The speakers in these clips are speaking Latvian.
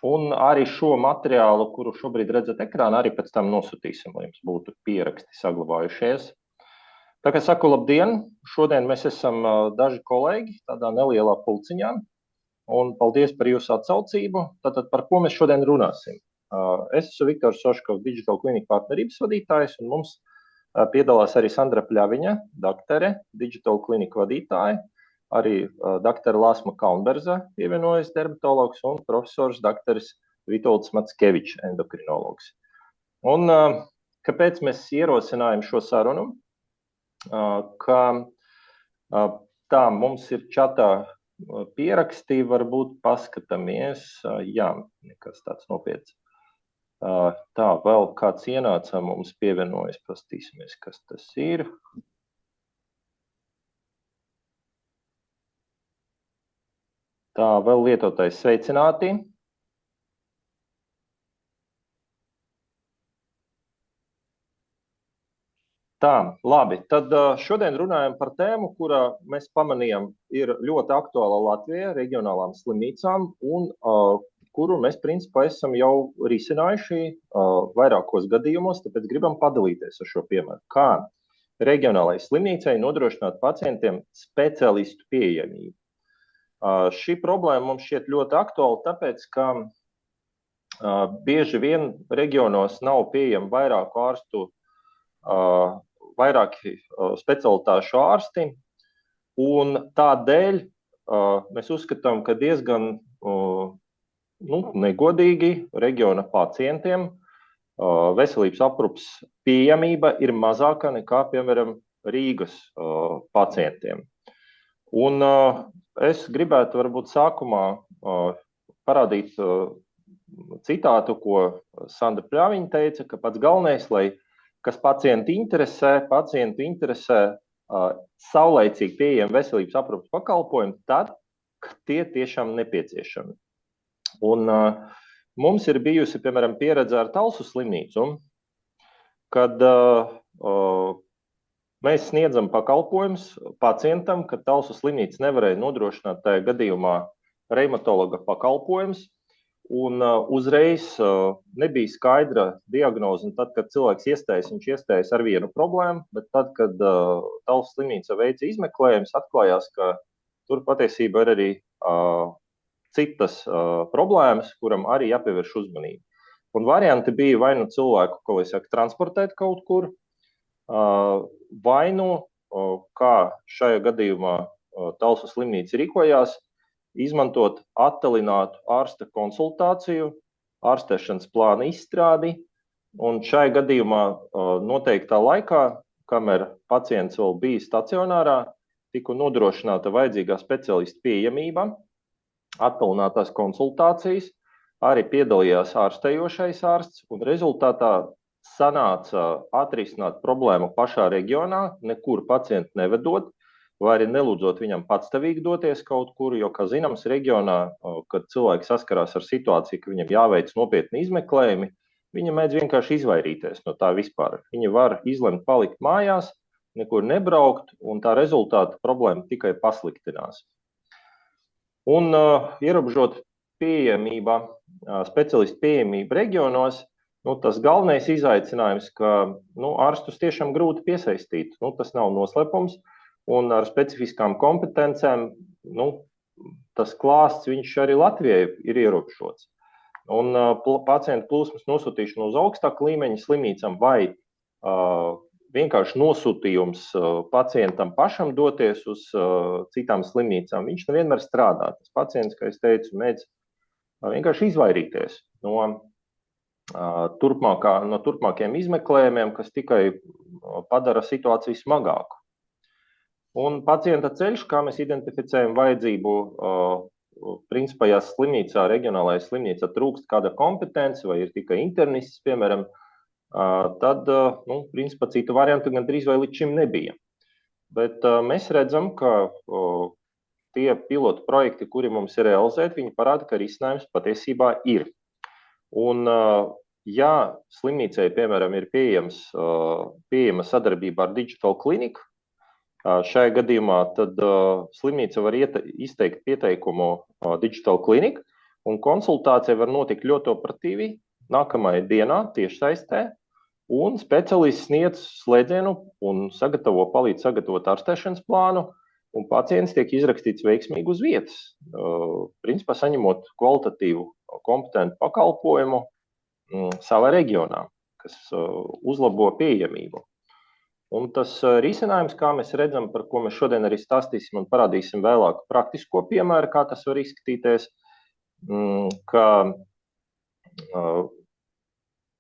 Un arī šo materiālu, kuru šobrīd redzat ekrānā, arī pēc tam nosūtīsim, lai jums būtu pieraksti saglabājušies. Tā kā saku labdien, šodien mēs esam daži kolēģi tādā nelielā pulciņā, un paldies par jūsu atsaucību. Tātad par ko mēs šodien runāsim? Es esmu Viktors Soškovs, Digital Clinic partnerības vadītājs, un mums piedalās arī Sandra Pļaviņa, daktere, Digital Clinic vadītāja, arī daktere Lāsma Kaunberza pievienojas, dermatologs, un profesors dakteris Vitolds Mackevičs, endokrinologs. Un kāpēc mēs ierosinājam šo sarunu? Ka tā mums ir čatā pierakstī, varbūt paskatāmies, jā, nekas tāds nopietns. Tā, vēl kāds ienāca, mums pievienojas, pastīsimies, kas tas ir. Tā, vēl lietotais sveicināti. Tā, labi, tad šodien runājam par tēmu, kura mēs pamanījām ir ļoti aktuāla Latvijā, reģionālām slimnīcām, un kuru mēs principā esam jau risinājuši vairākos gadījumos, tāpēc gribam padalīties ar šo piemēru. Kā reģionālajai slimnīcai nodrošināt pacientiem speciālistu pieejamību? Šī problēma mums šķiet ļoti aktuāla, tāpēc, ka bieži vien reģionos nav pieejami vairāki specialitāšu ārsti, un tādēļ mēs uzskatām, ka diezgan negodīgi reģiona pacientiem veselības aprūpes pieejamība ir mazāka nekā, piemēram, Rīgas pacientiem. Un es gribētu varbūt sākumā parādīt citātu, ko Sandra Pļaviņa teica, ka pats galvenais, kas pacientu interesē saulaicīgi pieejami veselības aprūpes pakalpojumi, tad, kad tie tiešām nepieciešami. Un mums ir bijusi, piemēram, pieredze ar Talsu slimnīcu, kad mēs sniedzam pakalpojumus pacientam, kad Talsu slimnīca nevarēja nodrošināt tajā gadījumā reumatologa pakalpojumus, un uzreiz nebija skaidra diagnoze, un tad, kad cilvēks iestājas, viņš iestājas ar vienu problēmu, bet tad, kad Talsu slimnīca veica izmeklējums, atklājās, ka tur patiesībā ir arī citas problēmas, kuram arī jāpievērš uzmanība. Un varianti bija vai nu cilvēku, ko es saku, transportēt kaut kur, vai nu, kā šajā gadījumā Talsu slimnīca rīkojās, izmantot attālinātu ārsta konsultāciju, ārstēšanas plāna izstrādi, un šajā gadījumā noteiktā laikā, kamēr pacients vēl bija stacionārā, tika nodrošināta vajadzīgā specialista pieejamība, attālinātās konsultācijas, arī piedalījās ārstējošais ārsts, un rezultātā sanāca atrisināt problēmu pašā reģionā, nekur pacientu nevedot, vai arī nelūdzot viņam patstāvīgi doties kaut kur, jo, kā zināms, reģionā, kad cilvēki saskarās ar situāciju, ka viņam jāveic nopietni izmeklējumi, viņi mēdz vienkārši izvairīties no tā vispār. Viņi var izlemt palikt mājās, nekur nebraukt, un tā rezultāta problēma tikai pasliktinās. Un ierobežot pieejamība, speciālistu pieejamību reģionos, tas galvenais izaicinājums, ka ārstus tiešām grūti piesaistīt. Tas nav noslēpums, un ar specifiskām kompetencēm tas klāsts viņš arī Latvijai ir ierobežots. Un pacientu plūsmas nosūtīšana uz augstāku līmeņa slimnīcām vai vienkārši nosūtījums pacientam pašam doties uz citām slimnīcām, viņš nevienmēr strādā. Tas pacients, kā es teicu, mēdz vienkārši izvairīties no turpmākiem izmeklējumiem, kas tikai padara situāciju smagāku. Un pacienta ceļš, kā mēs identificējam vajadzību, principā, ja slimnīcā, reģionālajā slimnīcā trūkst kāda kompetence vai ir tikai internists, piemēram, tad, principā, citu variantu gandrīz vai līdz šim nebija. Bet mēs redzam, ka tie pilotu projekti, kuri mums ir realizēti, viņi parāda, ka risinājums patiesībā ir. Un, ja slimnīcai, piemēram, ir pieejama sadarbība ar Digital Clinic, šajā gadījumā tad slimnīca var izteikt pieteikumu Digital Clinic, un konsultācija var notikt ļoti operatīvi nākamajā dienā tiešsaistē, un speciālists sniedz slēdzienu un palīdz sagatavot ārstēšanas plānu, un pacients tiek izrakstīts veiksmīgi uz vietas, principā saņemot kvalitatīvu, kompetentu pakalpojumu savā reģionā, kas uzlabo pieejamību. Un tas risinājums, kā mēs redzam, par ko mēs šodien arī stāstīsim un parādīsim vēlāk praktisko piemēru, kā tas var izskatīties, ka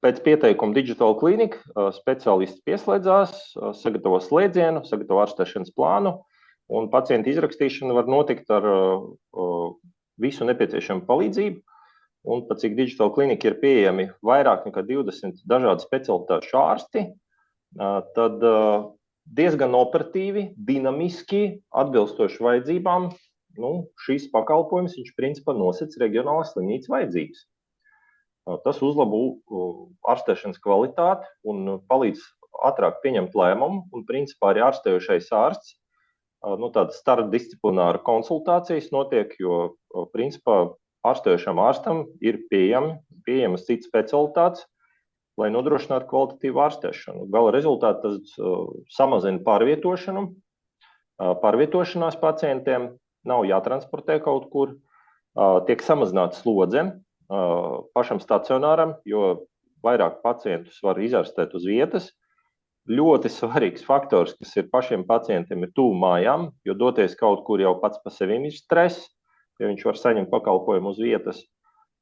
pēc pieteikuma Digital Clinic speciālists pieslēdzās, sagatavo slēdzienu, sagatavo ārstēšanas plānu, un pacienta izrakstīšana var notikt ar visu nepieciešamu palīdzību. Un pat cik Digital Clinic ir pieejami vairāk nekā 20 dažādu specialitāšu ārsti, tad diezgan operatīvi, dinamiski, atbilstoši vajadzībām, šīs pakalpojums viņš principā nosec reģionālās slimnīcas vajadzības. Tas uzlabo ārstēšanas kvalitāti un palīdz ātrāk pieņemt lēmumu, un principā arī ārstējošais ārsts tādas starpdisciplināra konsultācijas notiek, jo principā ārstējošam ārstam ir pieejamas citas specialitātes, lai nodrošinātu kvalitatīvu ārstēšanu. Gala rezultātā tas samazina pārvietošanās pacientiem, nav jātransportē kaut kur, tiek samazināta slodze pašam stacionāram, jo vairāk pacientus var izārstēt uz vietas. Ļoti svarīgs faktors, kas ir pašiem pacientiem, ir tuvu mājām, jo doties kaut kur jau pats pa sevi ir stress, ja viņš var saņemt pakalpojumu uz vietas.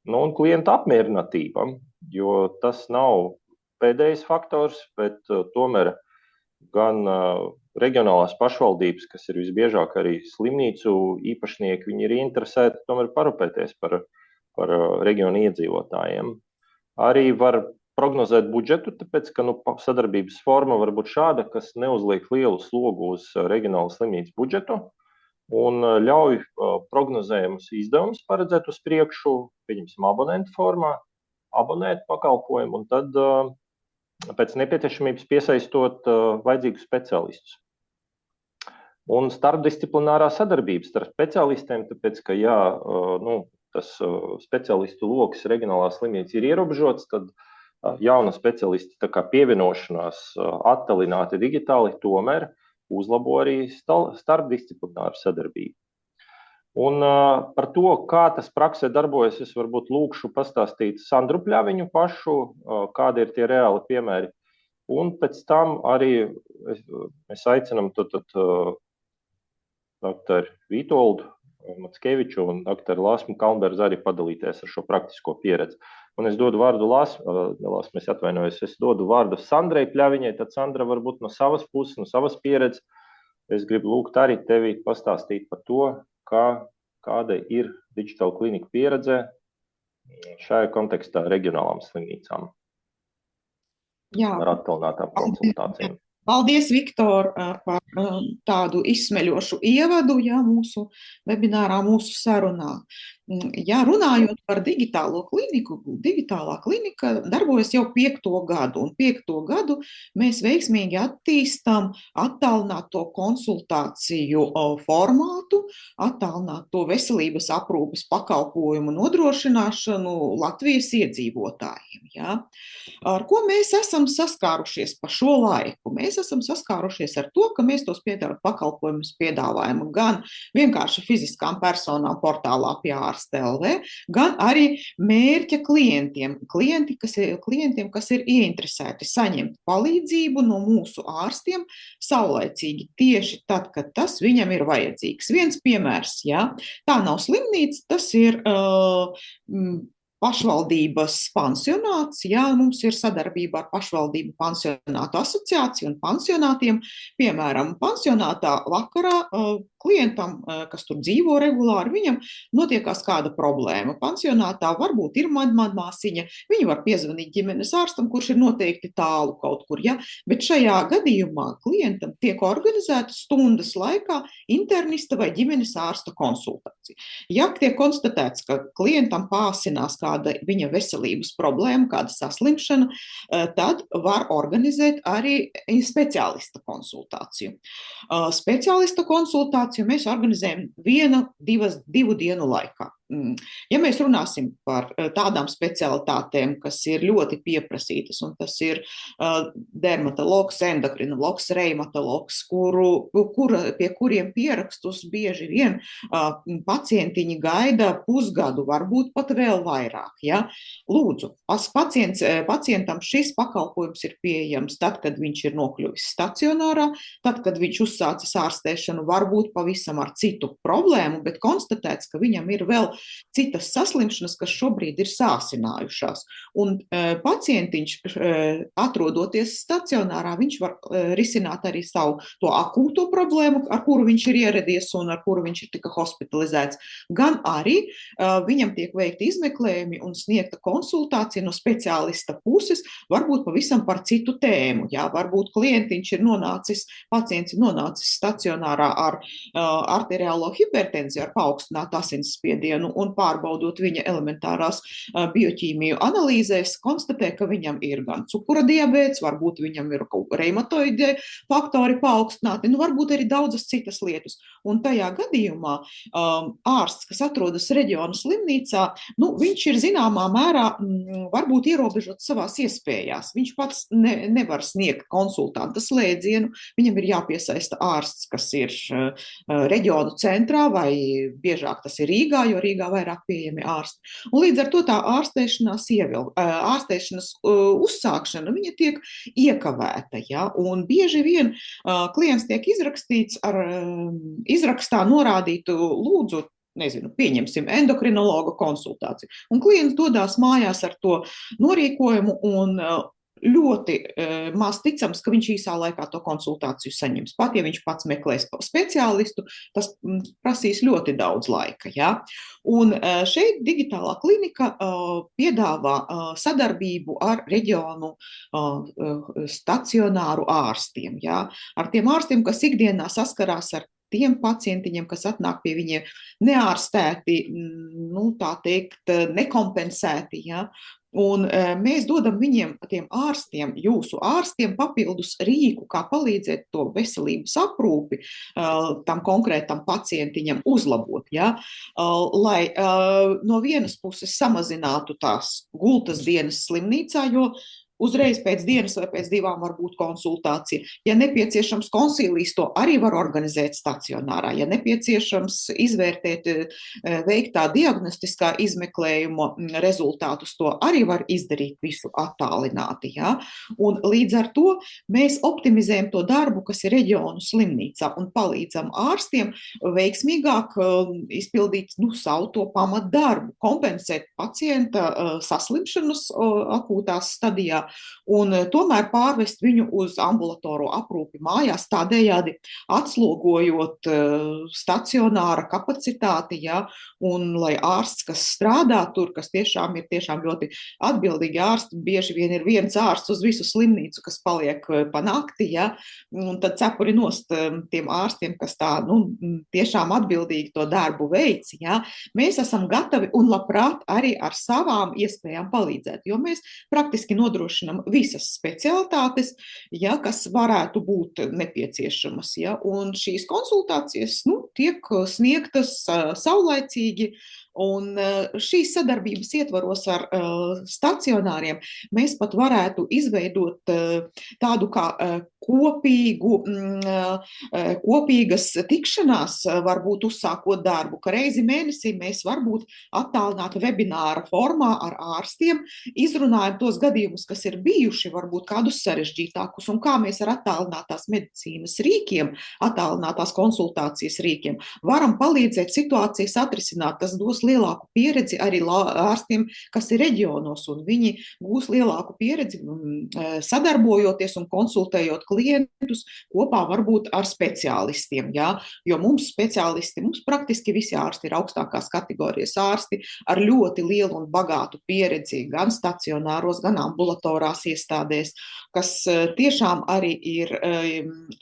Un klienta apmierinātība, jo tas nav pēdējais faktors, bet tomēr gan reģionālās pašvaldības, kas ir visbiežāk arī slimnīcu īpašnieki, viņi ir interesēti tomēr parūpēties par reģionu iedzīvotājiem. Arī var prognozēt budžetu, tāpēc, ka sadarbības forma var būt šāda, kas neuzliek lielu slogu uz reģionālas slimnīcas budžetu un ļauj prognozējumus izdevumus paredzēt uz priekšu, pieņemsim abonentu formā, abonēt pakalpojumu un tad pēc nepieciešamības piesaistot vajadzīgus speciālistus. Un starpdisciplinārā sadarbības starp speciālistiem, tāpēc, ka tas speciālistu loks reģionālās slimnīcas ir ierobežots, tad jauna speciālista pievienošanās attālināti digitāli tomēr uzlabo arī starpdisciplināru sadarbību. Un par to, kā tas praksē darbojas, es varbūt lūkšu pastāstīt Sandru Pļaviņu pašu, kādi ir tie reāli piemēri. Un pēc tam arī mēs aicinam doktoru Vītoldu Mackeviču un doktoru Lāsmu Kalnbergu arī padalīties ar šo praktisko pieredzi. Un es dodu vārdu es dodu vārdu Sandrai Pļaviņai, tad Sandra varbūt no savas puses, no savas pieredzes. Es gribu lūgt arī tevi pastāstīt par to, kāda ir Digital Clinic pieredze šajā kontekstā reģionālām slimnīcām ar attālinātām konsultācijām. Paldies, Viktor, par tādu izsmeļošu ievadu mūsu webinārā, mūsu sarunā. Runājot par digitālo kliniku, digitālā klinika darbojas jau 5. gadu, un 5. gadu mēs veiksmīgi attīstam attālināto konsultāciju formātu, attālināto veselības aprūpes pakalpojumu nodrošināšanu Latvijas iedzīvotājiem. Ar ko mēs esam saskārušies pa šo laiku? Mēs esam saskārušies ar to, ka mēs tos pakalpojumus piedāvājam gan vienkārši fiziskām personām portālā pie ārsta.lv, gan arī mērķa klientiem, kas ir ieinteresēti saņemt palīdzību no mūsu ārstiem saulaicīgi tieši tad, kad tas viņam ir vajadzīgs. Viens piemērs, tā nav slimnīca, tas ir pašvaldības pansionāts, mums ir sadarbība ar pašvaldību pansionātu asociāciju un pansionātiem. Piemēram, pansionātā vakarā klientam, kas tur dzīvo regulāri, viņam notiekās kāda problēma. Pansionātā varbūt ir māsiņa, viņi var piezvanīt ģimenes ārstam, kurš ir noteikti tālu kaut kur, bet šajā gadījumā klientam tiek organizēta stundas laikā internista vai ģimenes ārsta konsultācija. Ja tiek konstatēts, ka klientam pāsinās kāda viņa veselības problēma, kāda saslimšana, tad var organizēt arī speciālista konsultāciju. Speciālista konsultāciju mēs organizējam 1-2 dienu laikā. Ja mēs runāsim par tādām specialitātēm, kas ir ļoti pieprasītas, un tas ir dermatologs, endokrinologs, reimatologs, pie kuriem pierakstus bieži vien pacientiņi gaida pusgadu, varbūt pat vēl vairāk. Ja? Lūdzu, pacientam šis pakalpojums ir pieejams tad, kad viņš ir nokļuvis stacionārā, tad, kad viņš uzsācis ārstēšanu, varbūt pavisam ar citu problēmu, bet konstatēts, ka viņam ir vēl citas saslimšanas, kas šobrīd ir sāsinājušās. Un pacientiņš, atrodoties stacionārā, viņš var risināt arī savu to akūto problēmu, ar kuru viņš ir ieradies un ar kuru viņš ir tika hospitalizēts. Gan arī viņam tiek veikti izmeklējumi un sniegta konsultācija no speciālista puses, varbūt pavisam par citu tēmu. Jā, varbūt pacients ir nonācis stacionārā ar arteriālo hipertenziju, ar paaugstinātu asinsspiedienu un pārbaudot viņa elementārās bioķīmiju analīzēs, konstatē, ka viņam ir gan cukura diabēts, varbūt viņam ir reimatoidi faktori paaugstināti, varbūt arī daudzas citas lietas. Un tajā gadījumā ārsts, kas atrodas reģiona slimnīcā, viņš ir zināmā mērā varbūt ierobežots savās iespējās. Viņš pats nevar sniegt konsultanta slēdzienu, viņam ir jāpiesaista ārsts, kas ir reģionu centrā vai biežāk tas ir Rīgā, jo Rīgā vairāk pieejami ārsti. Un līdz ar to tā ārstēšanas uzsākšana, viņa tiek iekavēta. Ja? Un bieži vien klients tiek izrakstīts ar izrakstā norādītu lūdzu, pieņemsim endokrinologa konsultāciju. Un klients dodās mājās ar to norīkojumu un ļoti maz ticams, ka viņš īsā laikā to konsultāciju saņems. Pat ja viņš pats meklēs speciālistu, tas prasīs ļoti daudz laika. Ja? Un šeit digitālā klinika piedāvā sadarbību ar reģionu stacionāru ārstiem. Ja? Ar tiem ārstiem, kas ikdienā saskarās ar tiem pacientiņiem, kas atnāk pie viņiem neārstēti, tā teikt, nekompensēti, ja? Un mēs dodam viņiem, tiem ārstiem, jūsu ārstiem, papildus rīku, kā palīdzēt to veselības aprūpi tam konkrētam pacientiņam uzlabot, ja? Lai no vienas puses samazinātu tās gultas dienas slimnīcā, jo uzreiz pēc dienas vai pēc divām var būt konsultācija. Ja nepieciešams konsīlijs, to arī var organizēt stacionārā. Ja nepieciešams izvērtēt veiktā diagnostiskā izmeklējuma rezultātus, to arī var izdarīt visu attālināti. Ja? Un līdz ar to mēs optimizējam to darbu, kas ir reģionu slimnīcā un palīdzam ārstiem veiksmīgāk izpildīt savu to pamatdarbu, kompensēt pacienta saslimšanas akūtās stadijā un tomēr pārvest viņu uz ambulatoro aprūpi mājās, tādējādi atslogojot stacionāra kapacitāti, ja, un lai ārsts, kas strādā tur, kas tiešām ir ļoti atbildīgi ārsti, bieži vien ir viens ārsts uz visu slimnīcu, kas paliek pa nakti, ja, un tad cepuri nost tiem ārstiem, kas tā, tiešām atbildīgi to darbu veic, ja, mēs esam gatavi un labprāt arī ar savām iespējām palīdzēt, jo mēs praktiski nodrošinām visas specialitātes, ja, kas varētu būt nepieciešamas. Ja, un šīs konsultācijas tiek sniegtas saulaicīgi, un šīs sadarbības ietvaros ar stacionāriem mēs pat varētu izveidot tādu kā kopīgas tikšanās, varbūt uzsākot darbu, ka reizi mēnesī mēs varbūt attālināti webināra formā ar ārstiem izrunājam tos gadījumus, kas ir bijuši, varbūt kādus sarežģītākus, un kā mēs ar attālinātās medicīnas rīkiem, attālinātās konsultācijas rīkiem varam palīdzēt situācijas atrisināt. Tas dos lielāku pieredzi arī ārstiem, kas ir reģionos, un viņi gūs lielāku pieredzi sadarbojoties un konsultējot klientus kopā varbūt ar speciālistiem, ja? Jo mums praktiski visi ārsti ir augstākās kategorijas ārsti ar ļoti lielu un bagātu pieredzi gan stacionāros, gan ambulatorās iestādēs, kas tiešām arī ir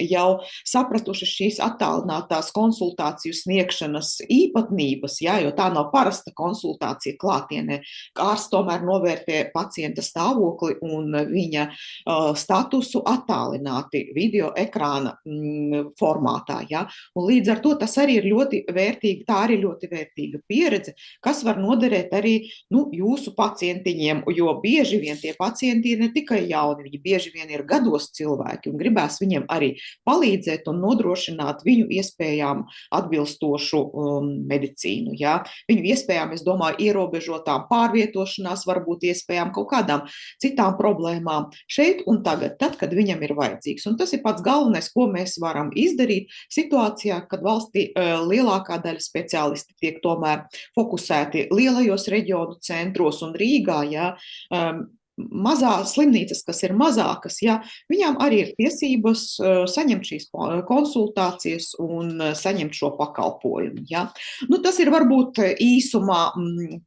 jau sapratuši šīs attālinātās konsultāciju sniegšanas īpatnības, ja? Jo tā nav parasta konsultācija klātienē. Ārsts tomēr novērtē pacienta stāvokli un viņa statusu attālināti. nostrādāti video ekrāna formātā. Ja? Un līdz ar to tas arī ir ļoti vērtīgi, tā arī ļoti vērtīga pieredze, kas var noderēt arī jūsu pacientiņiem, jo bieži vien tie pacienti ir ne tikai jauni, viņi bieži vien ir gados cilvēki un gribēs viņiem arī palīdzēt un nodrošināt viņu iespējām atbilstošu medicīnu. Ja? Viņu iespējām, es domāju, ierobežotām pārvietošanās, varbūt iespējām kaut kādām citām problēmām šeit un tagad, tad, kad viņam ir vajadzīgs. Un tas ir pats galvenais, ko mēs varam izdarīt situācijā, kad valstī lielākā daļa speciālisti tiek tomēr fokusēti lielajos reģionu centros un Rīgā, ja, mazās slimnīcas, kas ir mazākas, ja, viņām arī ir tiesības saņemt šīs konsultācijas un saņemt šo pakalpojumu. Ja. Tas ir varbūt īsumā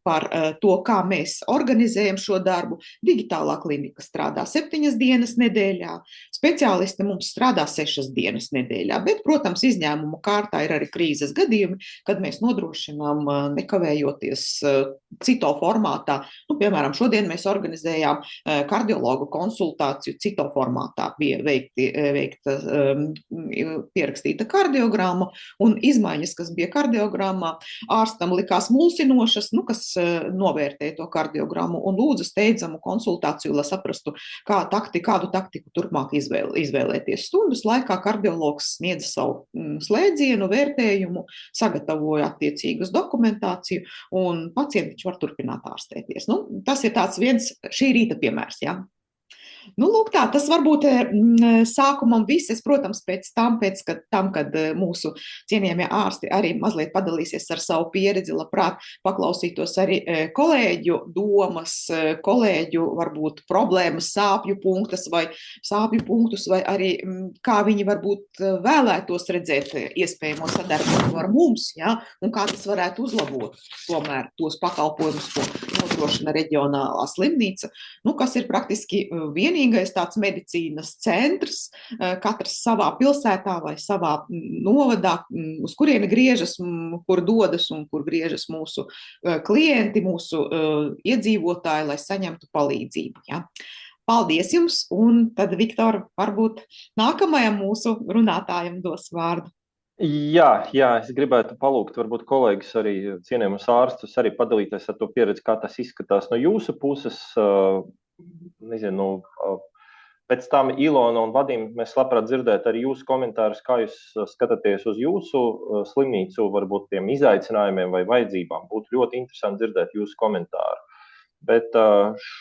par to, kā mēs organizējam šo darbu. Digitālā klinika strādā 7 dienas nedēļā, speciālisti mums strādā 6 dienas nedēļā, bet, protams, izņēmuma kārtā ir arī krīzes gadījumi, kad mēs nodrošinām nekavējoties cito formātā. Piemēram, šodien mēs organizējām kardiologu konsultāciju cito formātā, bija veikta pierakstīta kardiogramma un izmaiņas, kas bija kardiogramā, ārstam likās mulsinošas, kas novērtēja to kardiogrammu un lūdza steidzamu konsultāciju, lai saprastu, kādu taktiku turpmāk izvēlēties. Stundas laikā kardiologs sniedza savu slēdzienu, vērtējumu, sagatavoja attiecīgas dokumentāciju un pacienti var turpināt ārstēties. Tas ir tāds viens šī rīta piemērs, jā. Lūk tā, tas varbūt sākumam viss, es, protams, pēc tam, kad mūsu cienījamie ārsti arī mazliet padalīsies ar savu pieredzi, labprāt paklausītos arī kolēģu domas, kolēģu varbūt problēmas, sāpju punktus, vai arī kā viņi varbūt vēlētos redzēt iespējamo sadarbību ar mums, ja, un kā tas varētu uzlabot tomēr tos pakalpojumus, ko nodrošina reģionālā slimnīca, kas ir praktiski vienīgais tāds medicīnas centrs, katrs savā pilsētā vai savā novadā, uz kurieni griežas, kur dodas un kur griežas mūsu klienti, mūsu iedzīvotāji, lai saņemtu palīdzību. Ja. Paldies jums, un tad, Viktor, varbūt nākamajam mūsu runātājam dos vārdu. Jā, es gribētu palūgt varbūt kolēģis arī cienījumus ārstus arī padalīties ar to pieredzi, kā tas izskatās no jūsu puses. Nezinu, pēc tam Ilona un Vadim, mēs labprāt dzirdētu arī jūsu komentārus, kā jūs skatāties uz jūsu slimnīcu, varbūt tiem izaicinājumiem vai vajadzībām. Būtu ļoti interesanti dzirdēt jūsu komentāru. Bet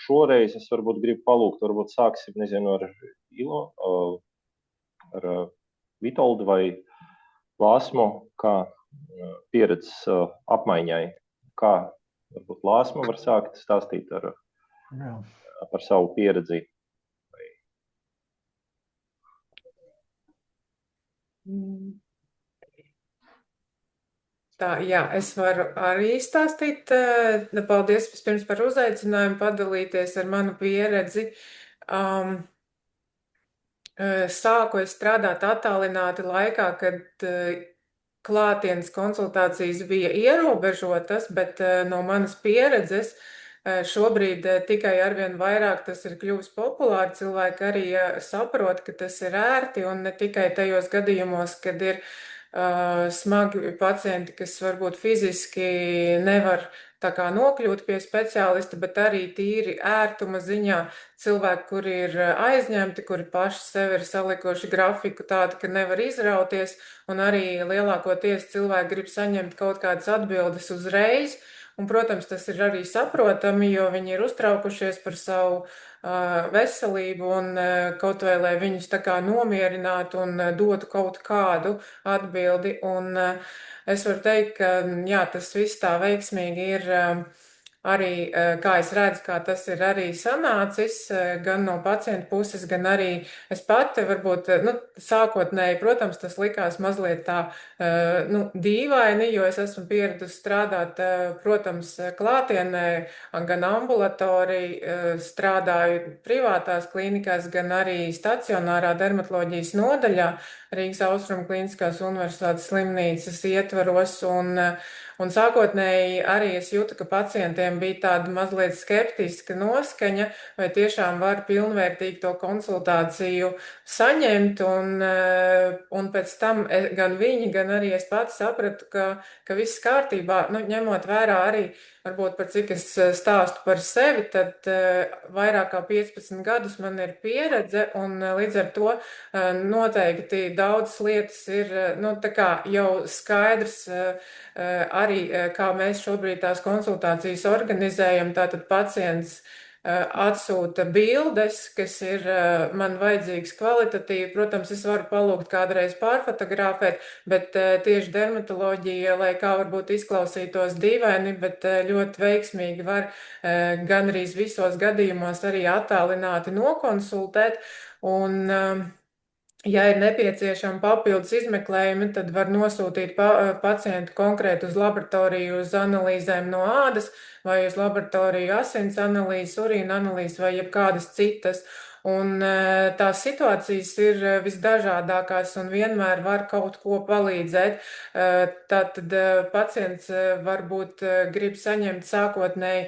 šoreiz es varbūt gribu palūgt, varbūt sāksim, nezinu, ar Ilonu, ar Vitoldu vai Lāsmu, kā pieredzes apmaiņai. Kā varbūt Lāsma var sākt stāstīt par savu pieredzi? Tā, jā, es varu arī stāstīt. Paldies vispirms par uzaicinājumu padalīties ar manu pieredzi. Sāku es strādāt attālināti laikā, kad klātienes konsultācijas bija ierobežotas, bet no manas pieredzes šobrīd tikai arvien vairāk tas ir kļuvis populāri. Cilvēki arī saprot, ka tas ir ērti un ne tikai tajos gadījumos, kad ir smagi pacienti, kas varbūt fiziski nevar tā kā nokļūt pie speciālista, bet arī tīri ērtuma ziņā cilvēki, kuri ir aizņemti, kuri paši sev ir salikuši grafiku tādu, ka nevar izrauties, un arī lielākoties cilvēki grib saņemt kaut kādas atbildes uzreiz. Un, protams, tas ir arī saprotami, jo viņi ir uztraukušies par savu veselību un kaut vai, lai viņus tā kā nomierinātu un dotu kaut kādu atbildi. Un es varu teikt, ka jā, tas viss tā veiksmīgi ir arī, kā es redzu, kā tas ir arī sanācis, gan no pacienta puses, gan arī es pati varbūt, sākotnēji, protams, tas likās mazliet tā, dīvaini, jo es esmu pieradusi strādāt, protams, klātienē, gan ambulatoriju, strādāju privātās klīnikās, gan arī stacionārā dermatoloģijas nodaļā Rīgas Austrumu Kliniskās Universitātes slimnīcas ietvaros, Un sākotnēji arī es jūtu, ka pacientiem bija tāda mazliet skeptiska noskaņa, vai tiešām var pilnvērtīgi to konsultāciju saņemt, un pēc tam gan viņi, gan arī es pats sapratu, ka viss kārtībā, nu, ņemot vērā arī varbūt par cik es stāstu par sevi, tad vairāk kā 15 gadus man ir pieredze, un līdz ar to noteikti daudzas lietas ir, nu, tā kā jau skaidrs arī, kā mēs šobrīd tās konsultācijas organizējam, tātad pacients atsūta bildes, kas ir man vajadzīgas kvalitatīvi. Protams, es varu palūgt kādreiz pārfotografēt, bet tieši dermatoloģija, lai kā varbūt izklausītos dīvaini, bet ļoti veiksmīgi var gandrīz visos gadījumos arī attālināti nokonsultēt. Un, ja ir nepieciešama papildus izmeklējumi, tad var nosūtīt pacientu konkrēti uz laboratoriju uz analīzēm no ādas vai uz laboratoriju asins analīzes, urīna analīzes vai jebkādas citas. Un tās situācijas ir visdažādākās un vienmēr var kaut ko palīdzēt. Tātad pacients varbūt grib saņemt sākotnēji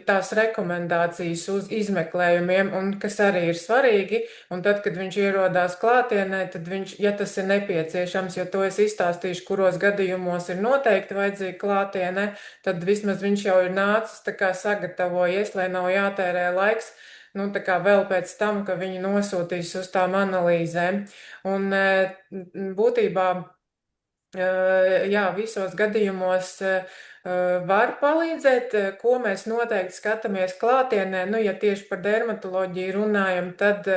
tās rekomendācijas uz izmeklējumiem, un kas arī ir svarīgi, un tad, kad viņš ierodās klātienē, tad viņš, ja tas ir nepieciešams, jo to es izstāstīšu, kuros gadījumos ir noteikti vajadzīga klātienē, tad vismaz viņš jau ir nācis tā kā sagatavojies, lai nav jātērē laiks, nu, tā kā vēl pēc tam, ka viņi nosūtīs uz tām analīzēm. Un būtībā, jā, visos gadījumos var palīdzēt, ko mēs noteikti skatāmies klātienē. Nu, ja tieši par dermatoloģiju runājam, tad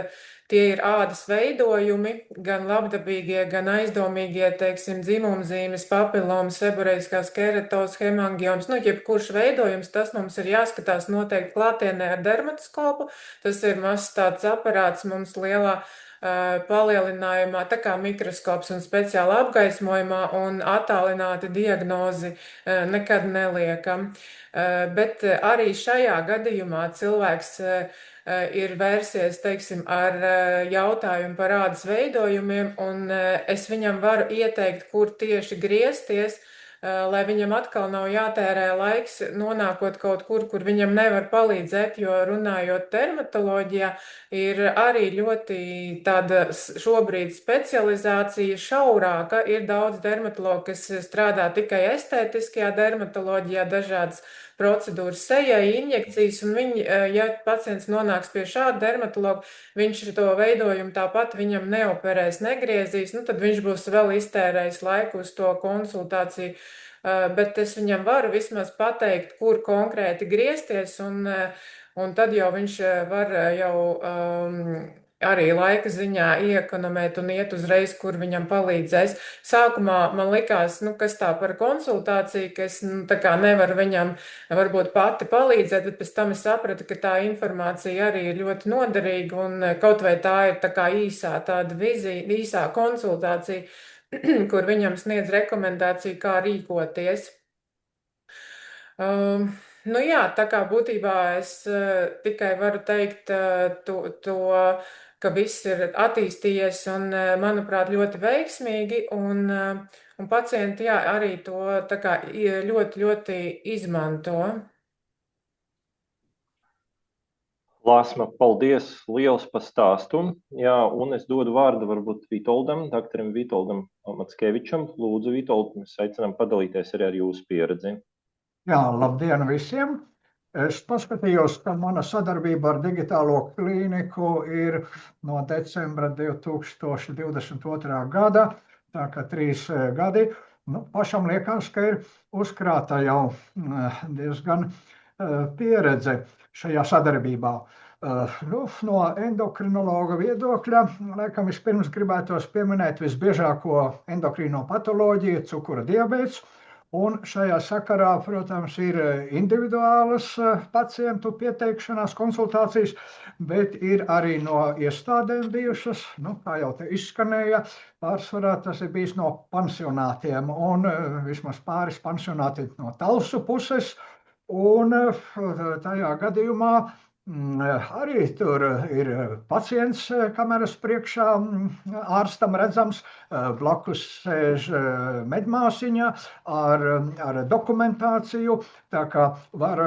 tie ir ādas veidojumi, gan labdabīgie, gan aizdomīgie, teiksim, dzimumzīmes, papilomas, seborreiskās keratozes, hemangiomas, nu, jebkurš veidojums, tas mums ir jāskatās noteikti klātienē ar dermatoskopu. Tas ir mazs tāds aparāts mums lielā palielinājumā, tā kā mikroskops un speciāli apgaismojumā, un attālināti diagnozi nekad neliekam. Bet arī šajā gadījumā cilvēks ir vērsies, teiksim, ar jautājumu par ādas veidojumiem, un es viņam varu ieteikt, kur tieši griezties, lai viņam atkal nav jātērē laiks nonākot kaut kur, kur viņam nevar palīdzēt, jo runājot dermatoloģijā, ir arī ļoti tāda šobrīd specializācija šaurāka. Ir daudz dermatologu, kas strādā tikai estētiskajā dermatoloģijā, dažādas procedūras sejai, injekcijas, un viņi, ja pacients nonāks pie šāda dermatologa, viņš to veidojumu tāpat viņam neoperēs, negriezīs, nu tad viņš būs vēl iztērējis laiku uz to konsultāciju, bet es viņam varu vismaz pateikt, kur konkrēti griezties, un tad jau viņš var jau arī laika ziņā iekonomēt un iet uzreiz, kur viņam palīdzēs. Sākumā man likās, nu, kas tā par konsultāciju, ka es tā kā nevaru viņam varbūt pati palīdzēt, bet pēc tam es sapratu, ka tā informācija arī ir ļoti noderīga, un kaut vai tā ir tā kā īsā tāda vizija, īsā konsultācija, kur viņam sniedz rekomendāciju, kā rīkoties. Nu jā, tā kā būtībā es tikai varu teikt to, ka viss ir attīstījies un, manuprāt, ļoti veiksmīgi, un pacienti, jā, arī to tā kā ļoti, ļoti izmanto. Lāsma, paldies liels par stāstu. Jā, un es dodu vārdu varbūt Vitoldam, doktoram Vitoldam Mackevičam. Lūdzu, Vitold, mēs aicinām padalīties arī ar jūsu pieredzi. Jā, labdien visiem! Es paskatījos, ka mana sadarbība ar digitālo klīniku ir no decembra 2022. gada, tā kā 3 gadi. Nu, pašam liekas, ka ir uzkrāta jau diezgan pieredze šajā sadarbībā. No endokrinologa viedokļa, laikam vispirms gribētos pieminēt visbiežāko endokrīno patoloģiju, cukura diabēts. Un šajā sakarā, protams, ir individuālas pacientu pieteikšanās konsultācijas, bet ir arī no iestādēm bijušas, nu, kā jau te izskanēja, pārsvarā tas ir bijis no pansionātiem un vismaz pāris pansionāti no Talsu puses. Un tajā gadījumā Arī tur ir pacients kameras priekšā, ārstam redzams, blakus sēž medmāsiņa ar dokumentāciju, tā kā var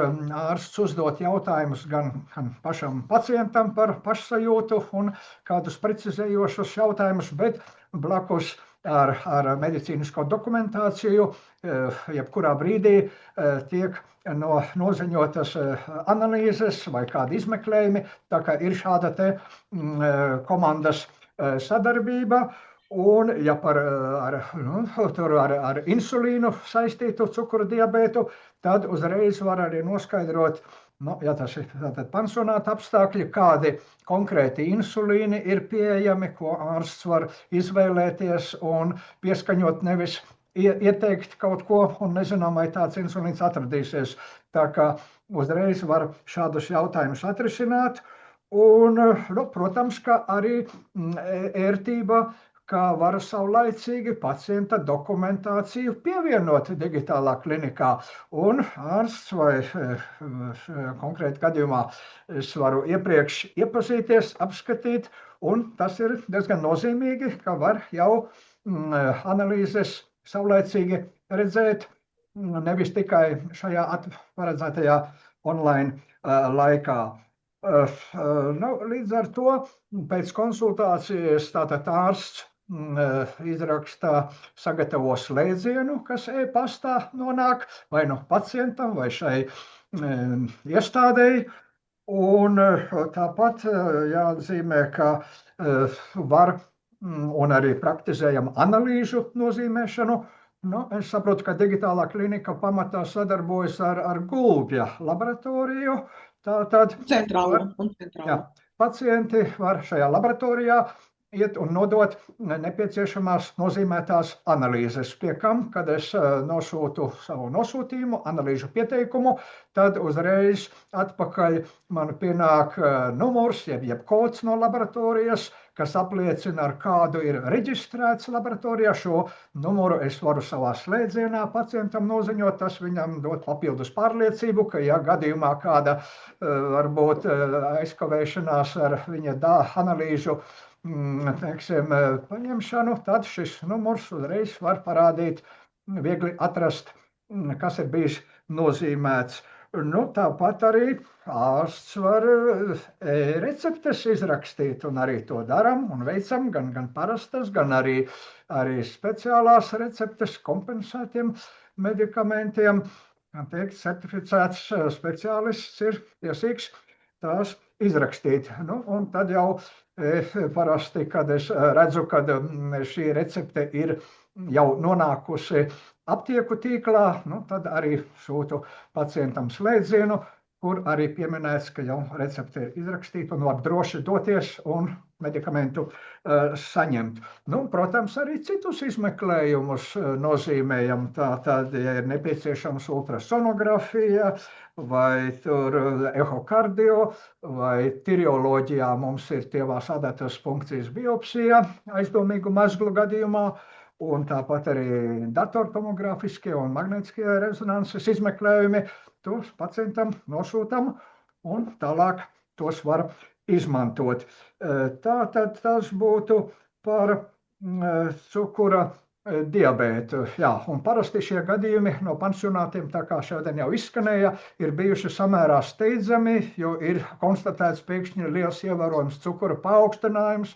ārsts uzdot jautājumus gan pašam pacientam par pašsajūtu un kādus precizējošus jautājumus, bet blakus ar medicīnisko dokumentāciju jebkurā brīdī tiek noziņotas analīzes vai kādi izmeklējumi, tā kā ir šāda te komandas sadarbība. Un, ja ar insulīnu saistītu cukura diabētu, tad uzreiz var arī noskaidrot, ja tas ir tātad pansionāta apstākļi, kādi konkrēti insulīni ir pieejami, ko ārsts var izvēlēties un pieskaņot, nevis ieteikt kaut ko un nezinām, vai tāds insulīns atradīsies. Tā kā uzreiz var šādus jautājumus atrisināt. Un, protams, ka arī ērtība, kā var saulaicīgi pacienta dokumentāciju pievienot digitālā klinikā. Un ārsts vai konkrēti gadījumā es varu iepriekš iepazīties, apskatīt, un tas ir diezgan nozīmīgi, ka var jau analīzes saulaicīgi redzēt, nevis tikai šajā paredzētajā online laikā. Līdz ar to pēc konsultācijas tātad ārsts izrakstā, sagatavo slēdzienu, kas e-pastā nonāk vai no pacientam vai šai iestādēji. Un tāpat jāatzīmē, ka var un arī praktizējam analīžu nozīmēšanu. Es saprotu, ka digitālā klinika pamatā sadarbojas ar Gulbja laboratoriju. Tātad pacienti var šajā laboratorijā iet un nodot nepieciešamās nozīmētās analīzes. Pie kam, kad es nosūtu savu nosūtījumu, analīžu pieteikumu, tad uzreiz atpakaļ man pienāk numurs, jeb kods no laboratorijas, kas apliecina, ar kādu ir reģistrēts laboratorijā. Šo numuru es varu savā slēdzienā pacientam noziņot, tas viņam dod papildus pārliecību, ka ja gadījumā kāda varbūt aizkavēšanās ar viņa analīžu paņemšanu, tad šis numurs uzreiz var parādīt, viegli atrast, kas ir bijis nozīmēts. Tāpat arī ārsts var receptes izrakstīt, un arī to daram un veicam, gan parastas, gan arī speciālās receptes kompensētiem medikamentiem. Teikt, certificēts speciālists ir tiesīgs tās izrakstīt. Un tad jau parasti, kad es redzu, kad šī recepte ir jau nonākusi aptieku tīklā, tad arī sūtu pacientam slēdzienu, kur arī pieminēts, ka jau recepte ir izrakstīta un var droši doties un medikamentu saņemt. Protams, arī citus izmeklējumus nozīmējam. Tātad, ja ir nepieciešams ultrasonografija vai ehokardio vai tirioloģijā mums ir tievās adatas funkcijas biopsija aizdomīgu mezglu gadījumā, un tāpat arī datortomogrāfiskie un magnētiskie rezonanses izmeklējumi. Tos pacientam nosūtam un tālāk tos var izmantot. Tātad tas būtu par cukura diabētu. Un parasti šie gadījumi no pansionātiem, tā kā šodien jau izskanēja, ir bijuši samērā steidzami, jo ir konstatēts pēkšņi liels ievērojams cukura paaugstinājums,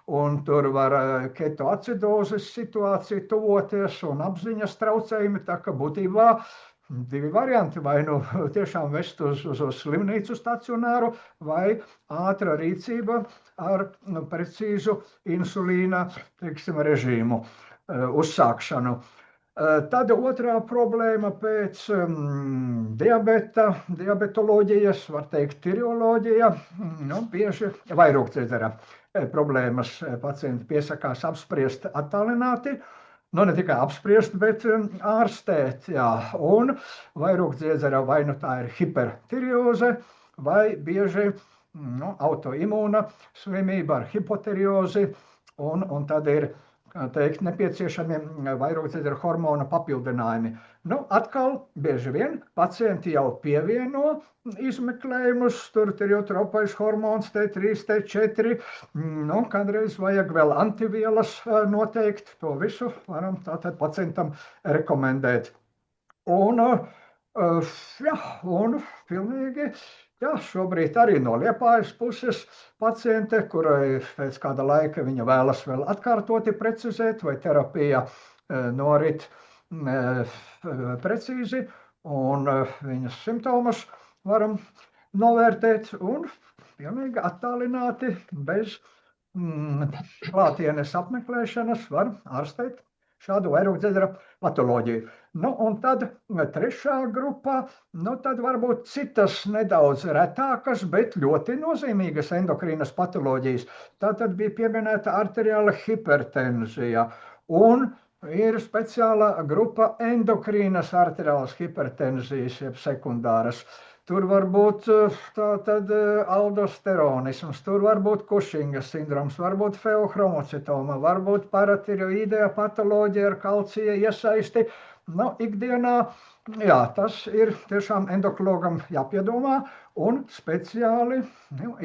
un tur var ketoacidozes situācija tuvoties un apziņas traucējumi, tā ka būtībā divi varianti, vai tiešām vest uz slimnīcu stacionāru, vai ātra rīcība ar precīzu insulīna, režīmu uzsākšanu. Tad otrā problēma pēc diabetoloģijas, var teikt, tirioloģija, bieži vairogdzedzera problēmas pacienti piesakās apspriest attālināti, ne tikai apspriest, bet ārstēt, un vairogdzedzera vai tā ir hipertirioze, vai bieži autoimūna slimība ar hipotiriozi, un tad ir teikt, nepieciešami vairogdzēdera hormona papildinājumi. Nu, atkal bieži vien pacienti jau pievieno izmeklējumus, tur tirotropais hormons T3, T4, nu, kādreiz vajag vēl antivielas noteikt, to visu varam tātad pacientam rekomendēt. Un, un pilnīgi, šobrīd arī no Liepājas puses paciente, kurai pēc kāda laika viņa vēlas vēl atkārtoti precizēt, vai terapija norit precīzi, un viņas simptomus varam novērtēt un pilnīgi attālināti bez klātienes apmeklēšanas var ārstēt šādu vairogdzēdera patoloģiju. Nu, un tad trešā grupā, nu, tad varbūt citas nedaudz retākas, bet ļoti nozīmīgas endokrīnas patoloģijas. Tātad bija pieminēta arteriāla hipertenzija un ir speciāla grupa endokrīnas arteriālas hipertenzijas, jeb sekundāras. Tur var būt tātad aldosteronisms, tur var būt Kušinga sindroms, var būt feohromocitoma, var būt paratiroīdea patoloģija ar kalcija iesaisti. Nu, ikdienā, tas ir tiešām endokrinologam jāpiedomā un speciāli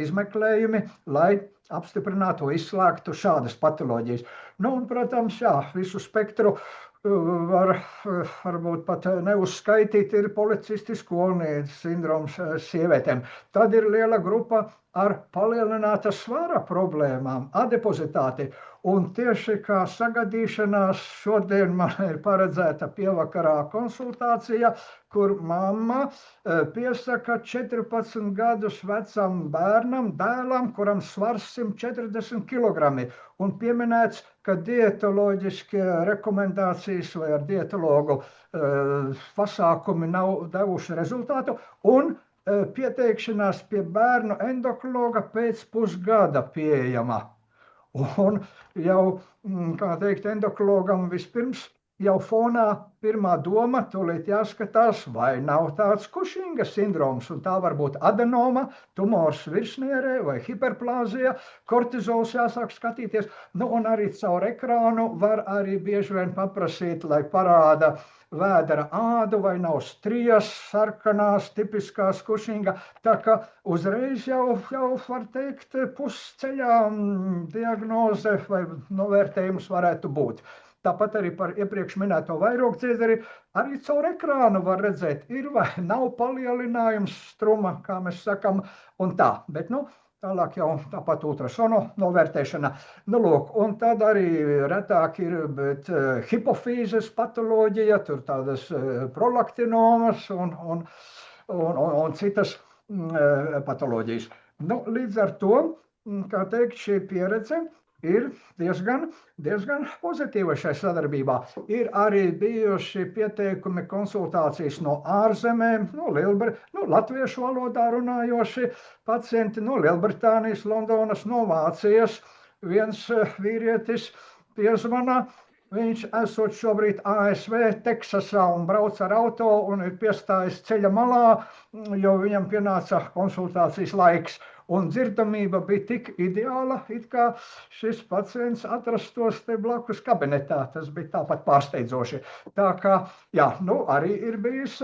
izmeklējumi, lai apstiprinātu, izslēgtu šādas patoloģijas. Nu, un, protams, visu spektru varbūt pat neuzskaitīt, ir policistisks skolnieces sindroms sievietēm. Tad ir liela grupa ar palielināta svara problēmām, adipozitāti. Un tieši kā sagadīšanās šodien man ir paredzēta pievakarā konsultācija, kur mamma piesaka 14 gadus vecam bērnam, dēlam, kuram svars 140 kg. Un pieminēts, ka dietoloģiskie rekomendācijas vai ar dietologu pasākumi nav devuši rezultātu, un pieteikšanās pie bērnu endokrinologa pēc pusgada pieejama. Un jau, kā teikt, endokrinologam vispirms jau fonā pirmā doma, tūlīt jāskatās, vai nav tāds Kušinga sindroms, un tā var būt adenoma, tumors virsnierē vai hiperplāzija, kortizols jāsāk skatīties, nu un arī caur ekrānu var arī bieži vien paprasīt, lai parāda vēdera ādu vai nav strijas, sarkanās, tipiskās Kušinga, tā ka uzreiz jau var teikt pusceļā diagnoze vai novērtējums varētu būt. Tāpat arī par iepriekš minēto vairogdzēderi arī caur ekrānu var redzēt, ir vai nav palielinājums struma, kā mēs sakam, un tā. Bet, tālāk jau tāpat ultrasonu novērtēšana. Lūk, un tad arī retāk ir hipofīzes patoloģija, tur tādas prolaktinomas un citas patoloģijas. Līdz ar to, kā teikt, šī pieredze ir diezgan pozitīva šai sadarbībā. Ir arī bijuši pieteikumi konsultācijas no ārzemēm, latviešu valodā runājoši pacienti no Lielbritānijas, Londonas, no Vācijas. Viens vīrietis piezvana, viņš esot šobrīd ASV, Teksasā un brauc ar auto un ir piestājis ceļa malā, jo viņam pienāca konsultācijas laiks. Un dzirdamība bija tik ideāla, it kā šis pacients atrastos te blakus kabinetā. Tas bija tāpat pārsteidzoši. Tā kā, arī ir bijis,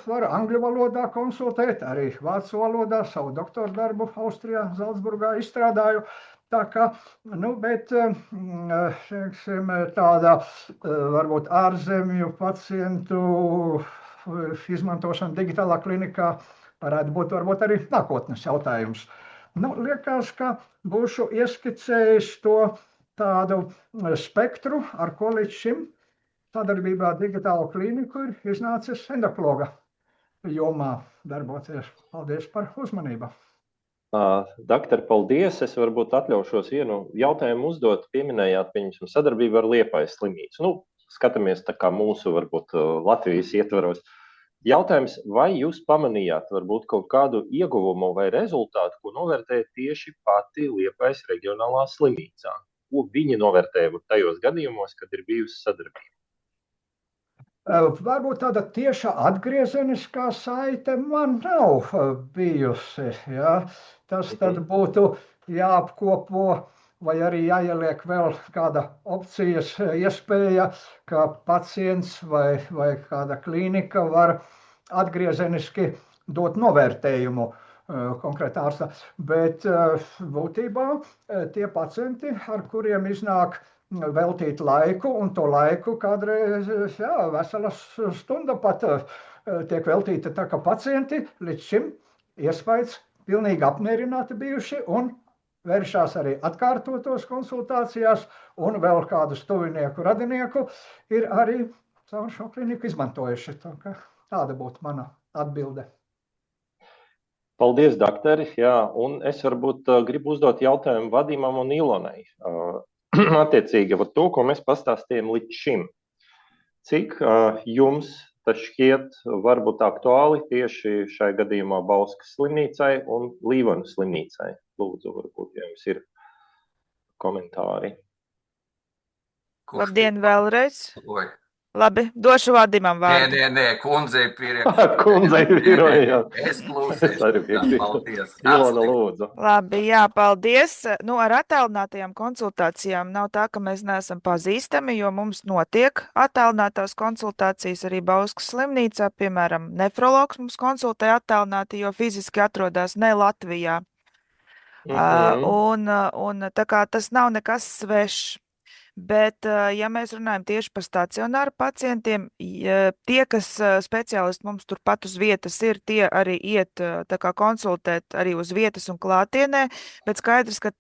var angļu valodā konsultēt, arī vācu valodā savu doktora darbu Austrijā, Zalcburgā izstrādāju. Tā kā, bet, tāda varbūt ārzemju pacientu izmantošana digitālā klinikā varētu būt varbūt arī nākotnes jautājums. Liekas, ka būšu ieskicējis to tādu spektru, ar ko līdz šim sadarbībā digitālo kliniku ir iznācis endokrinologa jomā darboties. Paldies par uzmanību. Doktor, paldies. Es varbūt atļaušos vienu jautājumu uzdot. Pieminējāt viņus sadarbību ar Liepājas slimnīcu. Skatāmies tā kā mūsu varbūt Latvijas ietvaros. Jautājums, vai jūs pamanījāt varbūt kaut kādu ieguvumu vai rezultātu, ko novērtēja tieši pati Liepājas reģionālā slimnīcā? Ko viņi novērtēja tajos gadījumos, kad ir bijusi sadarbība? Varbūt tāda tieša atgriezeniskā saite man nav bijusi. Tas tad būtu jāapkopo vai arī jāieliek vēl kāda opcijas iespēja, ka pacients vai kāda klīnika var atgriezeniski dot novērtējumu konkrētā ārstā. Bet būtībā tie pacienti, ar kuriem iznāk veltīt laiku, un to laiku kādreiz, vesela stunda pat tiek veltīta, tā kā pacienti līdz šim iespējas pilnīgi apmierināti bijuši un vēršās arī atkārtotos konsultācijās, un vēl kādus tuvinieku radinieku ir arī caur šo kliniku izmantojuši. Tāda būtu mana atbilde. Paldies, doktori. Jā, un es varbūt gribu uzdot jautājumu Vadimam un Ilonai. Attiecīgi par to, ko mēs pastāstījām līdz šim. Cik jums tas šķiet varbūt aktuāli tieši šai gadījumā Bauskas slimnīcai un Līvanas slimnīcai? Lūdzu, varbūt jums ir komentāri. Labdien vēlreiz. Labi, došu Vadimam vārdu. Nē, kundzei pirms. Kundzei pirms. Es klausēju. Paldies. Ilona, lūdzu. Labi, jā, paldies. Ar attālinātajām konsultācijām nav tā, ka mēs neesam pazīstami, jo mums notiek attālinātās konsultācijas arī Bauskas slimnīcā. Piemēram, nefrologs mums konsultē attālināti, jo fiziski atrodas ne Latvijā. Un tā kā tas nav nekas svešs. Bet, ja mēs runājam tieši par stacionāru pacientiem, tie, kas speciālisti mums turpat uz vietas ir, tie arī iet tā kā konsultēt arī uz vietas un klātienē, bet skaidrs, ka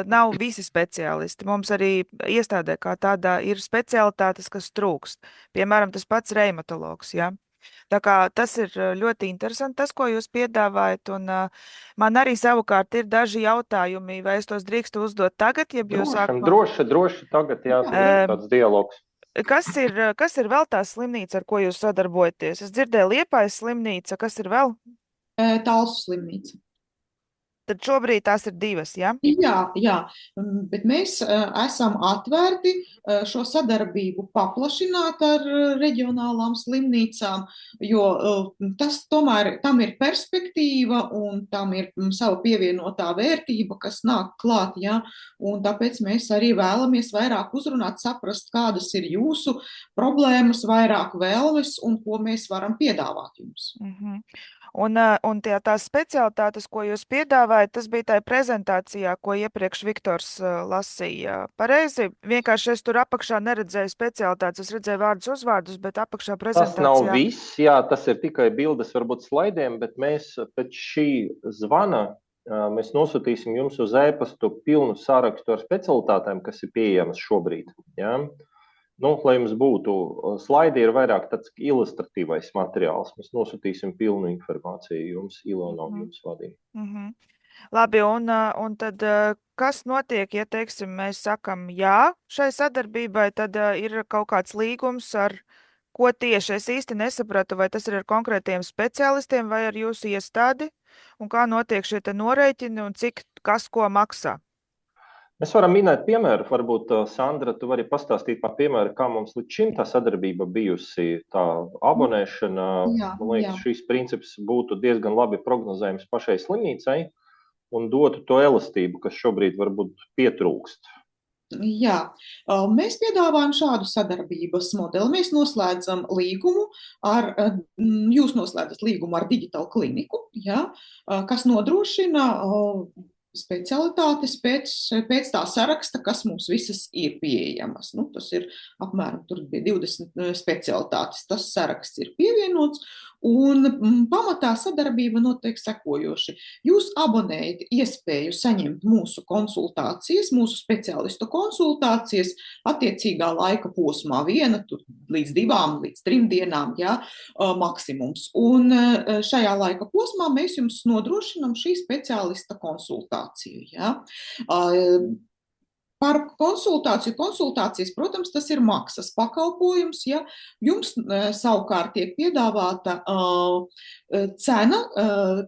nav visi speciālisti. Mums arī iestādē kā tādā ir specialitātes, kas trūkst. Piemēram, tas pats reimatologs, ja? Tā kā tas ir ļoti interesanti, tas, ko jūs piedāvājat, un man arī savukārt ir daži jautājumi, vai es tos drīkstu uzdot tagad, ja jūs sākumā... Droši tagad, jā, tāds dialogs. Kas ir vēl tā slimnīca, ar ko jūs sadarbojaties? Es dzirdēju Liepājas slimnīca, kas ir vēl? Talsu slimnīca. Tad šobrīd tās ir divas, ja? Jā, bet mēs esam atvērti šo sadarbību paplašināt ar reģionālām slimnīcām, jo tam ir perspektīva un tam ir sava pievienotā vērtība, kas nāk klāt, ja? Un tāpēc mēs arī vēlamies vairāk uzrunāt, saprast, kādas ir jūsu problēmas, vairāk vēlmes un ko mēs varam piedāvāt jums. Un tās specialitātes, ko jūs piedāvājat, tas bija tajā prezentācijā, ko iepriekš Viktors lasīja. Pareizi, vienkārši es tur apakšā neredzēju specialitātes, es redzēju vārdus uzvārdus, bet apakšā prezentācijā... Tas nav viss, jā, tas ir tikai bildes varbūt slaidiem, bet mēs pēc šī zvana mēs nosūtīsim jums uz e-pastu pilnu sārakstu ar specialitātēm, kas ir pieejamas šobrīd, jā. Lai jums būtu slaidi, ir vairāk tāds ilustratīvais materiāls. Mēs nosūtīsim pilnu informāciju jums, Ilona, un jums Vadim. Labi, un tad kas notiek, ja, teiksim, mēs sakam jā šai sadarbībai, tad ir kaut kāds līgums ar ko tieši? Es īsti nesapratu, vai tas ir ar konkrētiem speciālistiem vai ar jūsu iestādi, un kā notiek šie te noreķini un cik kas ko maksā? Mēs varam minēt piemēru, varbūt, Sandra, tu vari pastāstīt par piemēru, kā mums līdz šim tā sadarbība bijusi, tā abonēšana. Man liekas, šīs princips būtu diezgan labi prognozējums pašai slimnīcai un dotu to elastību, kas šobrīd varbūt pietrūkst. Jā, mēs piedāvājam šādu sadarbības modeli. Mēs noslēdzam līgumu jūs noslēdzat līgumu ar Digital kliniku, ja, kas nodrošina specialitātes pēc tā saraksta, kas mums visas ir pieejamas. Tas ir apmēram tur bija 20 specialitātes, tas saraksts ir pievienots, un pamatā sadarbība notiek sekojoši. Jūs abonējat iespēju saņemt mūsu konsultācijas, mūsu speciālistu konsultācijas attiecīgā laika posmā, 1 līdz 2 līdz 3 dienām, ja, maksimums. Un šajā laika posmā mēs jums nodrošinam šī speciālista konsultāciju. Ja. Par konsultāciju. Konsultācijas, protams, tas ir maksas pakalpojums. Ja jums savukārt tiek piedāvāta cena,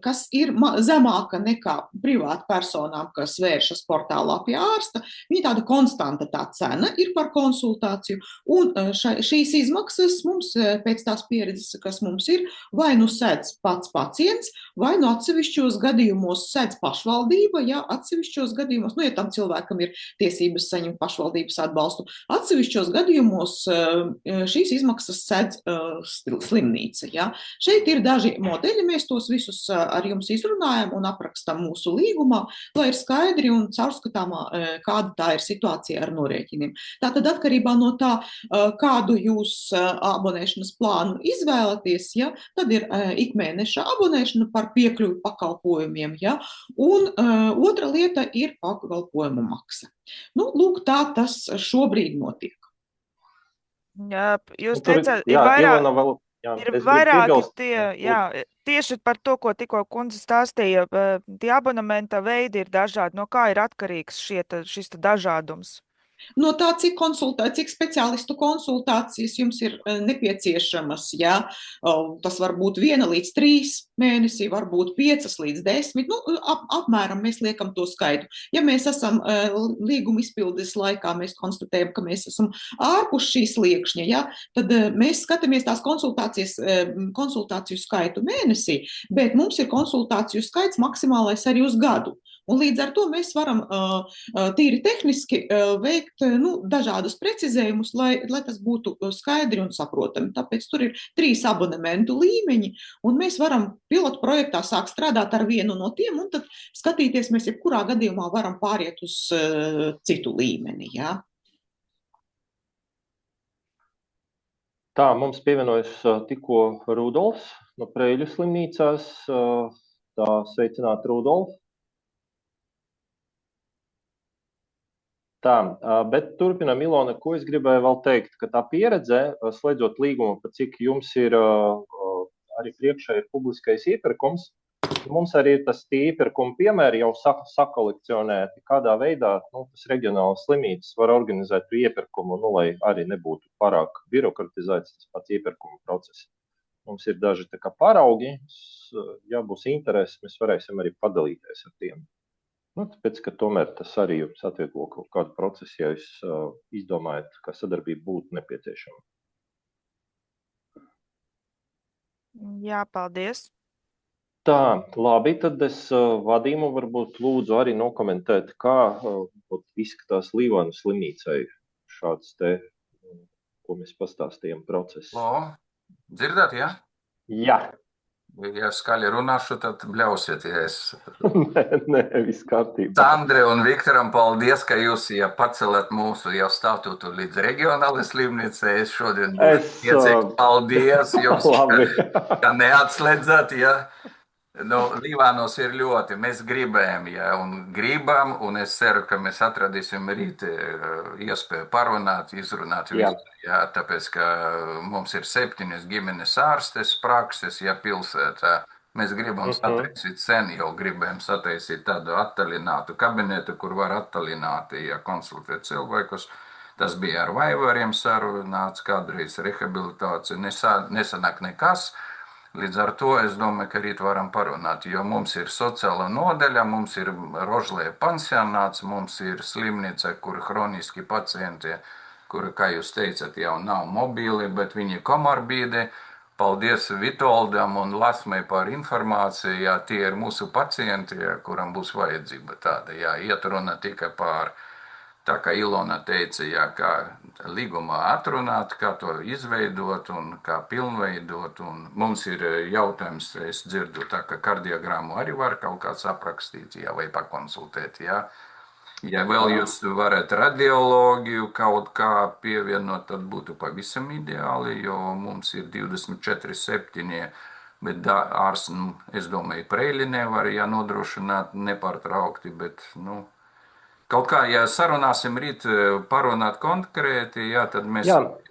kas ir zemāka nekā privāta personām, kas vēršas portālā pie ārsta, viņa tāda konstanta tā cena ir par konsultāciju. Un šīs izmaksas mums pēc tās pieredzes, kas mums ir, vai nu sēdz pats pacients, vai nu atsevišķos gadījumos sēdz pašvaldība, ja atsevišķos gadījumos, ja tam cilvēkam ir tiesības saņemt pašvaldības atbalstu. Atsevišķos gadījumos šīs izmaksas sēdz slimnīca. Ja. Šeit ir daži modeļi, mēs tos visus ar jums izrunājam un aprakstam mūsu līgumā, lai ir skaidri un caurskatāmā, kāda tā ir situācija ar norēķiniem. Tātad atkarībā no tā, kādu jūs abonēšanas plānu izvēlaties, ja, tad ir ikmēneša abonēšana par piekļuvi pakalpojumiem, ja, un otra lieta ir pakalpojumu maksa. Lūk, tā tas šobrīd notiek. Jā, jūs teicāt, ir vairāki tieši par to, ko tikko kundze stāstīja, tie abonementa veidi ir dažādi. No kā ir atkarīgs šis dažādums? No tā, cik speciālistu konsultācijas jums ir nepieciešamas, ja, tas var būt 1 līdz 3 mēnesī, varbūt 5 līdz 10, apmēram mēs liekam to skaitu. Ja mēs esam līguma izpildes laikā, mēs konstatējam, ka mēs esam ārpus šīs sliekšņa, ja, tad mēs skatāmies tās konsultāciju skaitu mēnesī, bet mums ir konsultāciju skaits maksimālais arī uz gadu. Un līdz ar to mēs varam tīri tehniski veikt dažādus precizējumus, lai tas būtu skaidri un saprotami. Tāpēc tur ir 3 abonementu līmeņi, un mēs varam pilotu projektā sākt strādāt ar vienu no tiem, un tad skatīties, mēs jebkurā gadījumā varam pāriet uz citu līmeni. Jā. Tā, mums pievienojas tikko Rudolfs no Preļu slimnīcās. Tā, sveicināt Rudolfu. Tā, bet turpinam, Ilona, ko es gribēju vēl teikt, ka tā pieredze, slēdzot līgumu, par cik jums ir arī priekšā ir publiskais iepirkums, mums arī ir tas iepirkuma piemēri jau sakolekcionēti, kādā veidā tas reģionāls slimnīcas var organizēt iepirkumu, lai arī nebūtu pārāk birokratizēts tas pats iepirkuma process. Mums ir daži tā kā paraugi, ja būs interesi, mēs varēsim arī padalīties ar tiem. Tāpēc, ka tomēr tas arī jums atvieglo kaut kādu procesu, ja jūs izdomājat, ka sadarbība būtu nepieciešama. Jā, paldies. Tā, labi, tad es Vadīmu varbūt lūdzu arī nokomentēt, kā izskatās Līvānu slimnīcai šāds te, ko mēs pastāstījām procesu. Dzirdēt, jā? Jā. Ja skaļi runāšu, tad bļausieties. Nē, viss kārtībā. Sandre un Viktoram, paldies, ka jūs pacelat mūsu jau stāvtūtu līdz reģionālai slimnīcai. Es šodien būšu iecēkt paldies jums, ka neatslēdzat, ja. Līvānos ir ļoti, mēs gribējam, ja, un gribam, un es ceru, ka mēs atradīsim rīt iespēju parunāt, izrunāt visu, ja, tāpēc, ka mums ir 7 ģimenes ārstes prakses, ja pilsētā. Mēs gribam sataisīt sen, jau gribējam sataisīt tādu attālinātu kabinetu, kur var attālināti, ja konsultēt cilvēkus. Tas bija ar vaivariem sarunāts, kādreiz rehabilitācija, nesanāk nekas. Līdz ar to es domāju, ka rīt varam parunāt, jo mums ir sociāla nodaļa, mums ir Rožlē pansionāts, mums ir slimnīca, kur hroniski pacienti, kuri, kā jūs teicat, jau nav mobili, bet viņi komorbīdi. Paldies Vitoldam un Lasmai par informāciju, jā, tie ir mūsu pacienti, jā, kuram būs vajadzība tāda, jā, iet runa tikai par. Tā kā Ilona teica, jā, kā līgumā atrunāt, kā to izveidot un kā pilnveidot. Un mums ir jautājums, es dzirdu, tā kā kardiogramu arī var kaut kāds aprakstīt, jā, vai pakonsultēt, jā. Ja vēl jūs varat radiologiju kaut kā pievienot, tad būtu pavisam ideāli, jo mums ir 24/7, bet ārsts, es domāju, Preļi nevar, jā, nodrošināt nepārtraukti, bet, kaut kā, ja sarunāsim rīt parunāt konkrēti, jā, tad mēs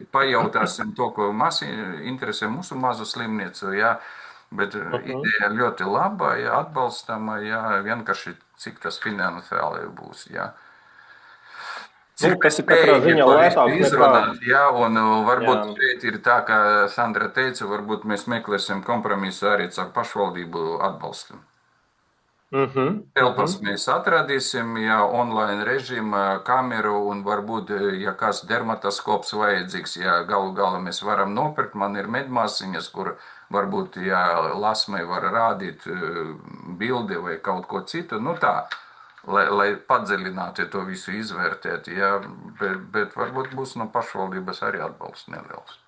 pajautāsim to, ko interesē mūsu mazu slimnīcu, jā, bet ideja ļoti laba, jā, atbalstama, jā, vienkārši cik tas finansiāli būs, jā. Cik spējīgi to visu izrunāt, jā, un varbūt šeit ir tā, kā Sandra teica, varbūt mēs meklēsim kompromisu arī ar pašvaldību atbalstu. Telpas mēs atradīsim, ja online režīma, kameru un varbūt, ja kāds dermatoskops vajadzīgs, ja galu mēs varam nopirkt, man ir medmāsiņas, kur varbūt, ja lasmai var rādīt bildi vai kaut ko citu, nu tā. Lai padziļinātu to visu izvērtēt, jā, bet varbūt būs no pašvaldības arī atbalsts neliels.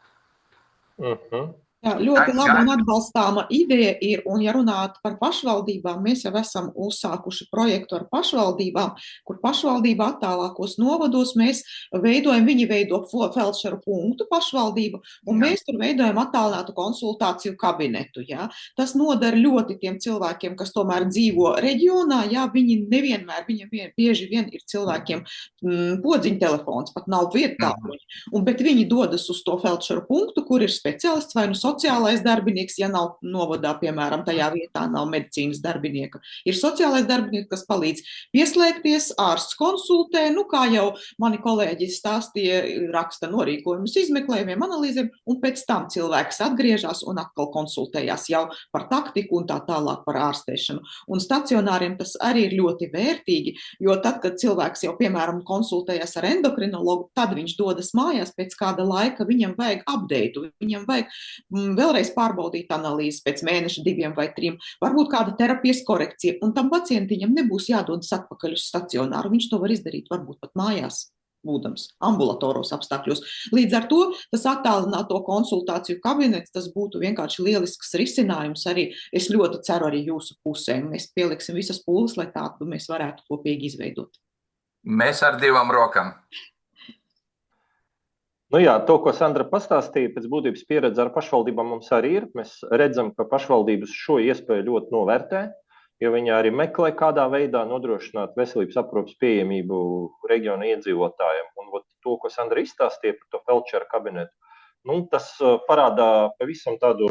Jā, ļoti laba un atbalstāma ideja ir, un ja runāt par pašvaldībām, mēs jau esam uzsākuši projektu ar pašvaldībām, kur pašvaldība attālākos novados mēs veidojam, viņi veido feldšeru punktu pašvaldību, un mēs tur veidojam attālinātu konsultāciju kabinetu, jā. Tas noder ļoti tiem cilvēkiem, kas tomēr dzīvo reģionā, jā, viņi nevienmēr, viņam bieži vien ir cilvēkiem podziņa telefons, pat nav vietā, bet viņi dodas uz to feldšeru punktu, kur ir speciālists vai nu sociālais darbinieks, ja nav novadā, piemēram, tajā vietā nav medicīnas darbinieka. Ir sociālais darbinieks, kas palīdz pieslēgties, ārsts konsultē, nu kā jau mani kolēģi stāstīja, raksta norīkojumus izmeklējumiem, analīzēm, un pēc tam cilvēks atgriežas un atkal konsultējās jau par taktiku un tā tālāk par ārstēšanu. Un stacionāriem tas arī ir ļoti vērtīgi, jo tad, kad cilvēks jau, piemēram, konsultējas ar endokrinologu, tad viņš dodas mājās pēc kāda laika, viņam vajag update, viņam vajag vēlreiz pārbaudīt analīzes pēc mēneša, 2 vai 3, varbūt kāda terapijas korekcija, un tam pacientiņam nebūs jādodas atpakaļ uz stacionāru, viņš to var izdarīt varbūt pat mājās, būdams ambulatoros apstākļos. Līdz ar to tas attālināto konsultāciju kabinets, tas būtu vienkārši lielisks risinājums arī, es ļoti ceru arī jūsu pusē, mēs pieliksim visas pūles, lai tādu mēs varētu kopīgi izveidot. Mēs ar 2 rokām. Nu jā, to, ko Sandra pastāstīja, pēc būtības pieredze ar pašvaldībām mums arī ir. Mēs redzam, ka pašvaldības šo iespēju ļoti novērtē, jo viņi arī meklē kādā veidā nodrošināt veselības aprūpes pieejamību reģiona iedzīvotājiem. Un to, ko Sandra izstāstīja par to feldšeru kabinetu, nu, tas parādā pavisam tādu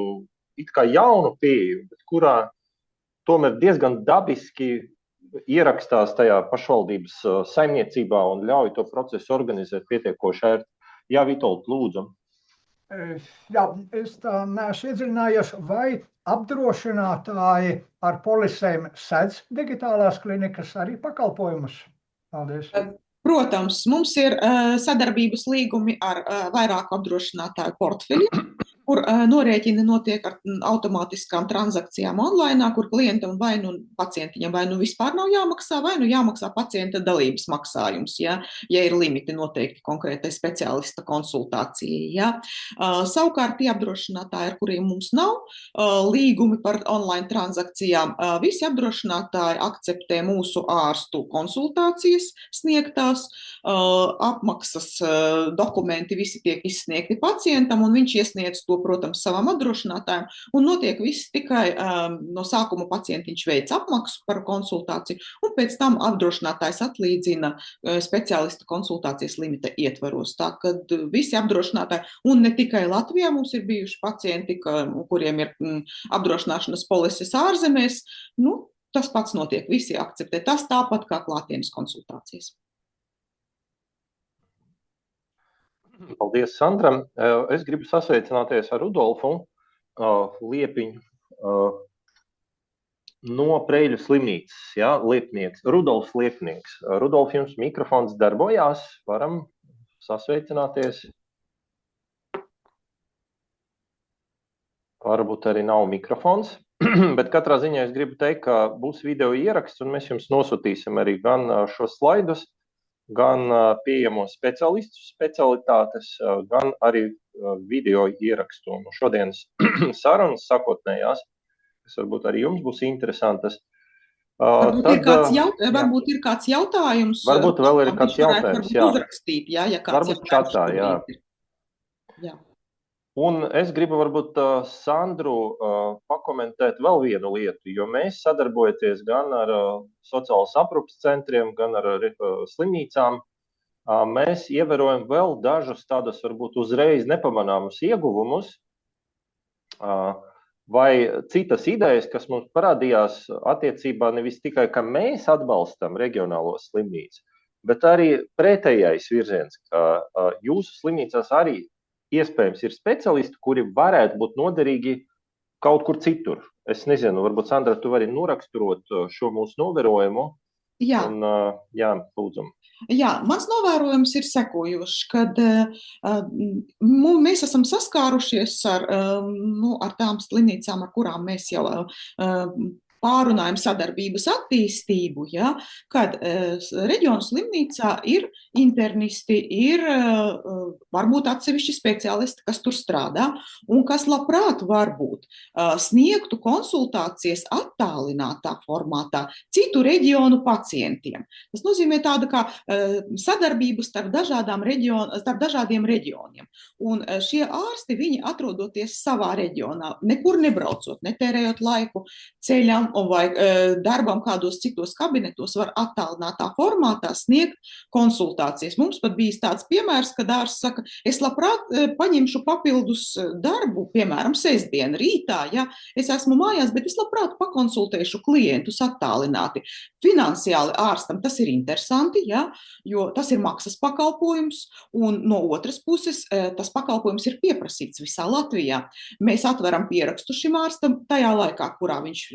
it kā jaunu pieeju, bet kurā tomēr diezgan dabiski ierakstās tajā pašvaldības saimniecībā un ļauj to procesu organizēt pietiekoši ērti. Jā, Vitold, lūdzu. Jā, es tā neesmu iedziļinājies, vai apdrošinātāji ar polisēm sedz digitālās klinikas arī pakalpojumus? Paldies. Protams, mums ir sadarbības līgumi ar vairāku apdrošinātāju portfeļiem, kur norēķini notiek ar automātiskām transakcijām online, kur klientam vai nu pacientiņam vai nu vispār nav jāmaksā, vai nu jāmaksā pacienta dalības maksājums, ja ir limiti noteikti konkrētai speciālista konsultācijai. Ja. Savukārt tie apdrošinātāji, ar kuriem mums nav līgumi par online transakcijām, visi apdrošinātāji akceptē mūsu ārstu konsultācijas sniegtās, apmaksas dokumenti visi tiek izsniegti pacientam, un viņš iesniedz to, protams, savam apdrošinātājam, un notiek viss tikai no sākuma pacientiņš veic apmaksu par konsultāciju, un pēc tam apdrošinātājs atlīdzina speciālista konsultācijas limita ietvaros. Tā, kad visi apdrošinātāji, un ne tikai Latvijā mums ir bijuši pacienti, kuriem ir apdrošināšanas polises ārzemēs, nu, tas pats notiek, visi akceptē. Tas tāpat kā klātienes konsultācijas. Paldies, Sandra. Es gribu sasveicināties ar Rudolfu Liepiņu no Preļu slimnīcas, ja, Liepnieks, Rudolfs Liepnieks. Rudolf, jums mikrofons darbojās, varam sasveicināties. Varbūt arī nav mikrofons, bet katrā ziņā es gribu teikt, ka būs video ieraksts, un mēs jums nosūtīsim arī gan šos slaidus, gan pieejamo speciālistu specialitātes, gan arī video ierakstu. Un šodienas sarunas sākotnējās, kas varbūt arī jums būs interesantas. Varbūt ir kāds jautājums. Varbūt vēl ir kāds jautājums, jā. Uzrakstīt, jā, ja kāds varbūt čatā, jā. Jā. Un es gribu varbūt Sandru pakomentēt vēl vienu lietu, jo mēs sadarbojoties gan ar sociālas aprūpes centriem, gan ar slimnīcām, mēs ievērojam vēl dažus tādus varbūt uzreiz nepamanāmus ieguvumus vai citas idejas, kas mums parādījās attiecībā nevis tikai, ka mēs atbalstam reģionālo slimnīcu, bet arī pretējais virziens, ka jūsu slimnīcās arī iespējams ir speciālisti, kuri varētu būt noderīgi kaut kur citur. Es nezinu, varbūt, Sandra, tu vari noraksturot šo mūsu novērojumu. Jā. Un, lūdzu. Jā, mans novērojums ir sekojošs, kad mēs esam saskārušies ar tām slimnīcām, ar kurām mēs jau pārunājam sadarbības attīstību, ja, kad reģionu slimnīcā ir internisti, ir varbūt atsevišķi speciālisti, kas tur strādā un kas labprāt varbūt sniegtu konsultācijas attālinātā formātā citu reģionu pacientiem. Tas nozīmē tādu kā sadarbību starp dažādiem reģioniem. Un šie ārsti, viņi atrodoties savā reģionā, nekur nebraucot, netērējot laiku ceļam vai darbam kādos citos kabinetos, var attālinātā formātā sniegt konsultācijas. Mums pat bijis tāds piemērs, kad ārsts saka, es labprāt paņemšu papildus darbu, piemēram, sestdien rītā, ja es esmu mājās, bet es labprāt pakonsultēšu klientus attālināti. Finansiāli ārstam tas ir interesanti, ja, jo tas ir maksas pakalpojums, un no otras puses tas pakalpojums ir pieprasīts visā Latvijā. Mēs atveram pierakstu šim ārstam tajā laikā, kurā viņš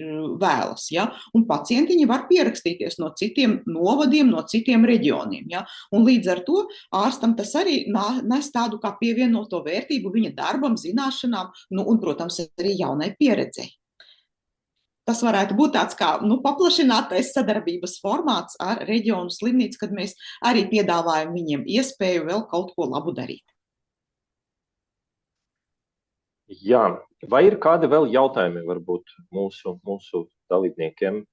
vēlas, ja, un pacientiņi var pierakstīties no citiem novadiem, no citiem reģioniem, ja, un līdz ar to ārstam tas arī nes tādu kā pievienoto vērtību viņa darbam, zināšanām, un, protams, arī jaunai pieredzei. Tas varētu būt tāds kā paplašinātais sadarbības formāts ar reģionu slimnīcu, kad mēs arī piedāvājam viņiem iespēju vēl kaut ko labu darīt. Jā, vai ir kādi vēl jautājumi varbūt mūsu dalībniekiem?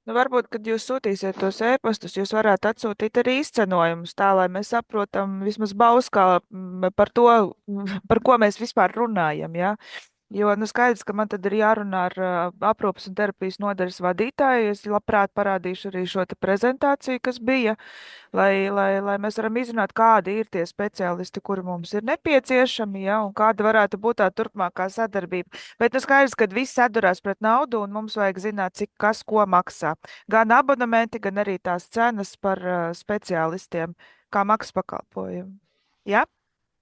Varbūt, kad jūs sūtīsiet tos e-pastus, jūs varētu atsūtīt arī izcenojumus tā, lai mēs saprotam vismaz bauskā par to, par ko mēs vispār runājam, ja? Jo, skaidrs, ka man tad ir jārunā ar aprūpes un terapijas nodaļas vadītāju. Es labprāt parādīšu arī šo te prezentāciju, kas bija, lai mēs varam izrunāt, kādi ir tie speciālisti, kuri mums ir nepieciešami, ja, un kāda varētu būt tā turpmākā sadarbība. Bet skaidrs, ka viss sadurās pret naudu, un mums vajag zināt, cik kas ko maksā. Gan abonementi, gan arī tās cenas par speciālistiem, kā maksas pakalpojumu. Ja?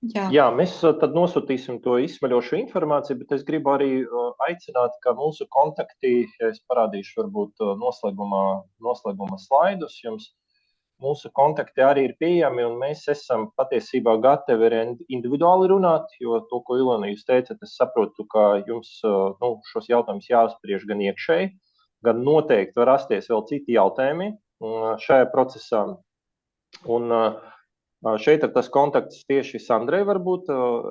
Jā, mēs tad nosūtīsim to izsmeļošu informāciju, bet es gribu arī aicināt, ka mūsu kontakti, ja es parādīšu varbūt noslēguma slaidus jums, mūsu kontakti arī ir pieejami, un mēs esam patiesībā gatavi arī individuāli runāt, jo to, ko Ilona jūs teicat, es saprotu, ka jums šos jautājumus jāspriež gan iekšēji, gan noteikti var rasties vēl citi jautājumi šajā procesā. Un šeit ir tas kontakts tieši Sandrai varbūt.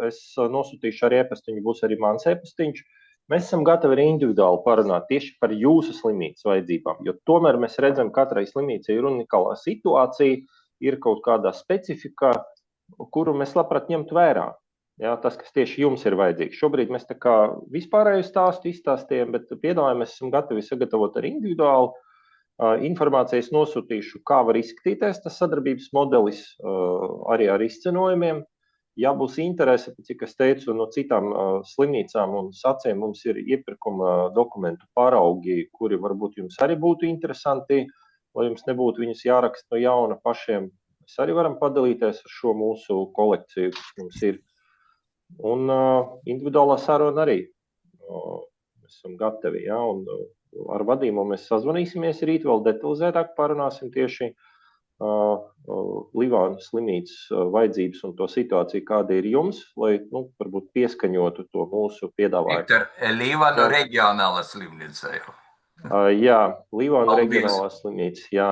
Es nosūtīšu arī e-pastiņu, būs arī mans e-pastiņš. Mēs esam gatavi arī individuāli parunāt tieši par jūsu slimnīcas vajadzībām, jo tomēr mēs redzam, ka katrai slimnīcai ir unikālā situācija, ir kaut kādā specifika, kuru mēs labprāt ņemt vērā. Jā, tas, kas tieši jums ir vajadzīgs. Šobrīd mēs tā kā vispārēju stāstu izstāstījām, bet piedāvājumu mēs esam gatavi sagatavot arī individuāli. Informācijas nosūtīšu, kā var izskatīties tas sadarbības modelis, arī ar izcenojumiem. Ja būs interese, cik es teicu, no citām slimnīcām un saciem mums ir iepirkuma dokumentu paraugi, kuri varbūt jums arī būtu interesanti, lai jums nebūtu viņus jāraksta no jauna pašiem. Mēs arī varam padalīties ar šo mūsu kolekciju, kas mums ir. Un individuālā saruna arī. Mēs esam gatavi, jā, un ar vadījumu mēs sazvanīsimies rīt, vēl detalizētāk parunāsim tieši Līvānu slimnīcas vajadzības un to situāciju, kāda ir jums, lai, varbūt pieskaņotu to mūsu piedāvājumu. Līvānu reģionālā slimnīca jau. Jā, Līvānu reģionālā slimnīca, jā.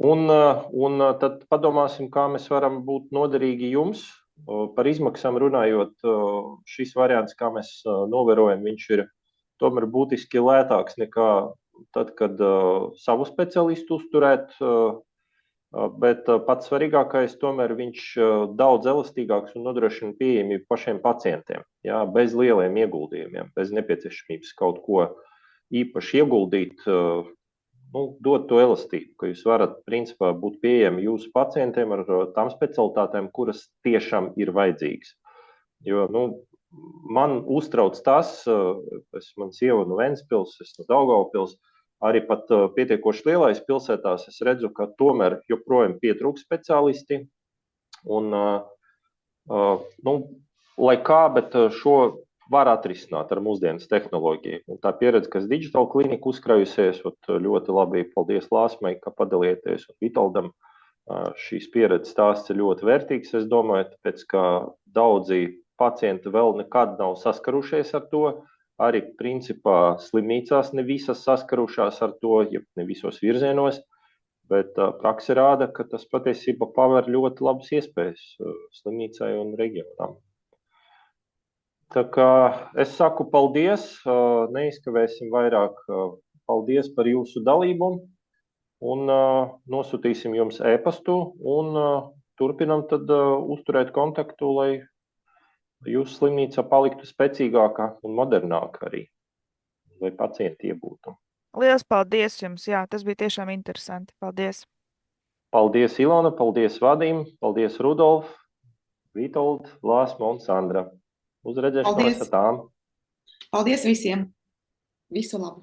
Un tad padomāsim, kā mēs varam būt noderīgi jums. Par izmaksām runājot, šis variants, kā mēs novērojam, viņš ir tomēr būtiski lētāks nekā tad, kad savu speciālistu uzturēt, bet pats svarīgākais tomēr viņš daudz elastīgāks un nodrošina pieejamību pašiem pacientiem, jā, bez lieliem ieguldījumiem, bez nepieciešamības kaut ko īpaši ieguldīt, dot to elastību, ka jūs varat principā būt pieejami jūsu pacientiem ar tām specialitātēm, kuras tiešām ir vajadzīgas. Jo, man uztrauc tas, man sieva no Ventspils, es no Daugavpils, arī pat pietiekoši lielais pilsētās es redzu, ka tomēr joprojām pietrūkst speciālisti. Un, lai kā, bet šo var atrisināt ar mūsdienas tehnoloģiju. Un tā pieredze, kas Digital Klinika uzkrājusies, ļoti labi, paldies Lāsmai, ka padalieties, un Vitoldam šīs pieredzes stāsts ir ļoti vērtīgs, es domāju, tāpēc, ka daudzi pacienti vēl nekad nav saskarušies ar to, arī principā slimnīcās ne visas saskarušās ar to, ja ne visos virzienos, bet prakse rāda, ka tas patiesībā paver ļoti labas iespējas slimnīcai un reģionām. Tā kā es saku paldies, neizkavēsim vairāk, paldies par jūsu dalību un nosūtīsim jums e-pastu un turpinam tad uzturēt kontaktu, lai jūsu slimnīca paliktu spēcīgāka un modernāka arī, lai pacienti iegūtu. Lielas paldies jums, jā, tas bija tiešām interesanti. Paldies! Paldies Ilona, paldies Vadim, paldies Rudolf, Vitold, Lāsma un Sandra. Uz redzēšanos ar tām. Paldies visiem! Visu labu!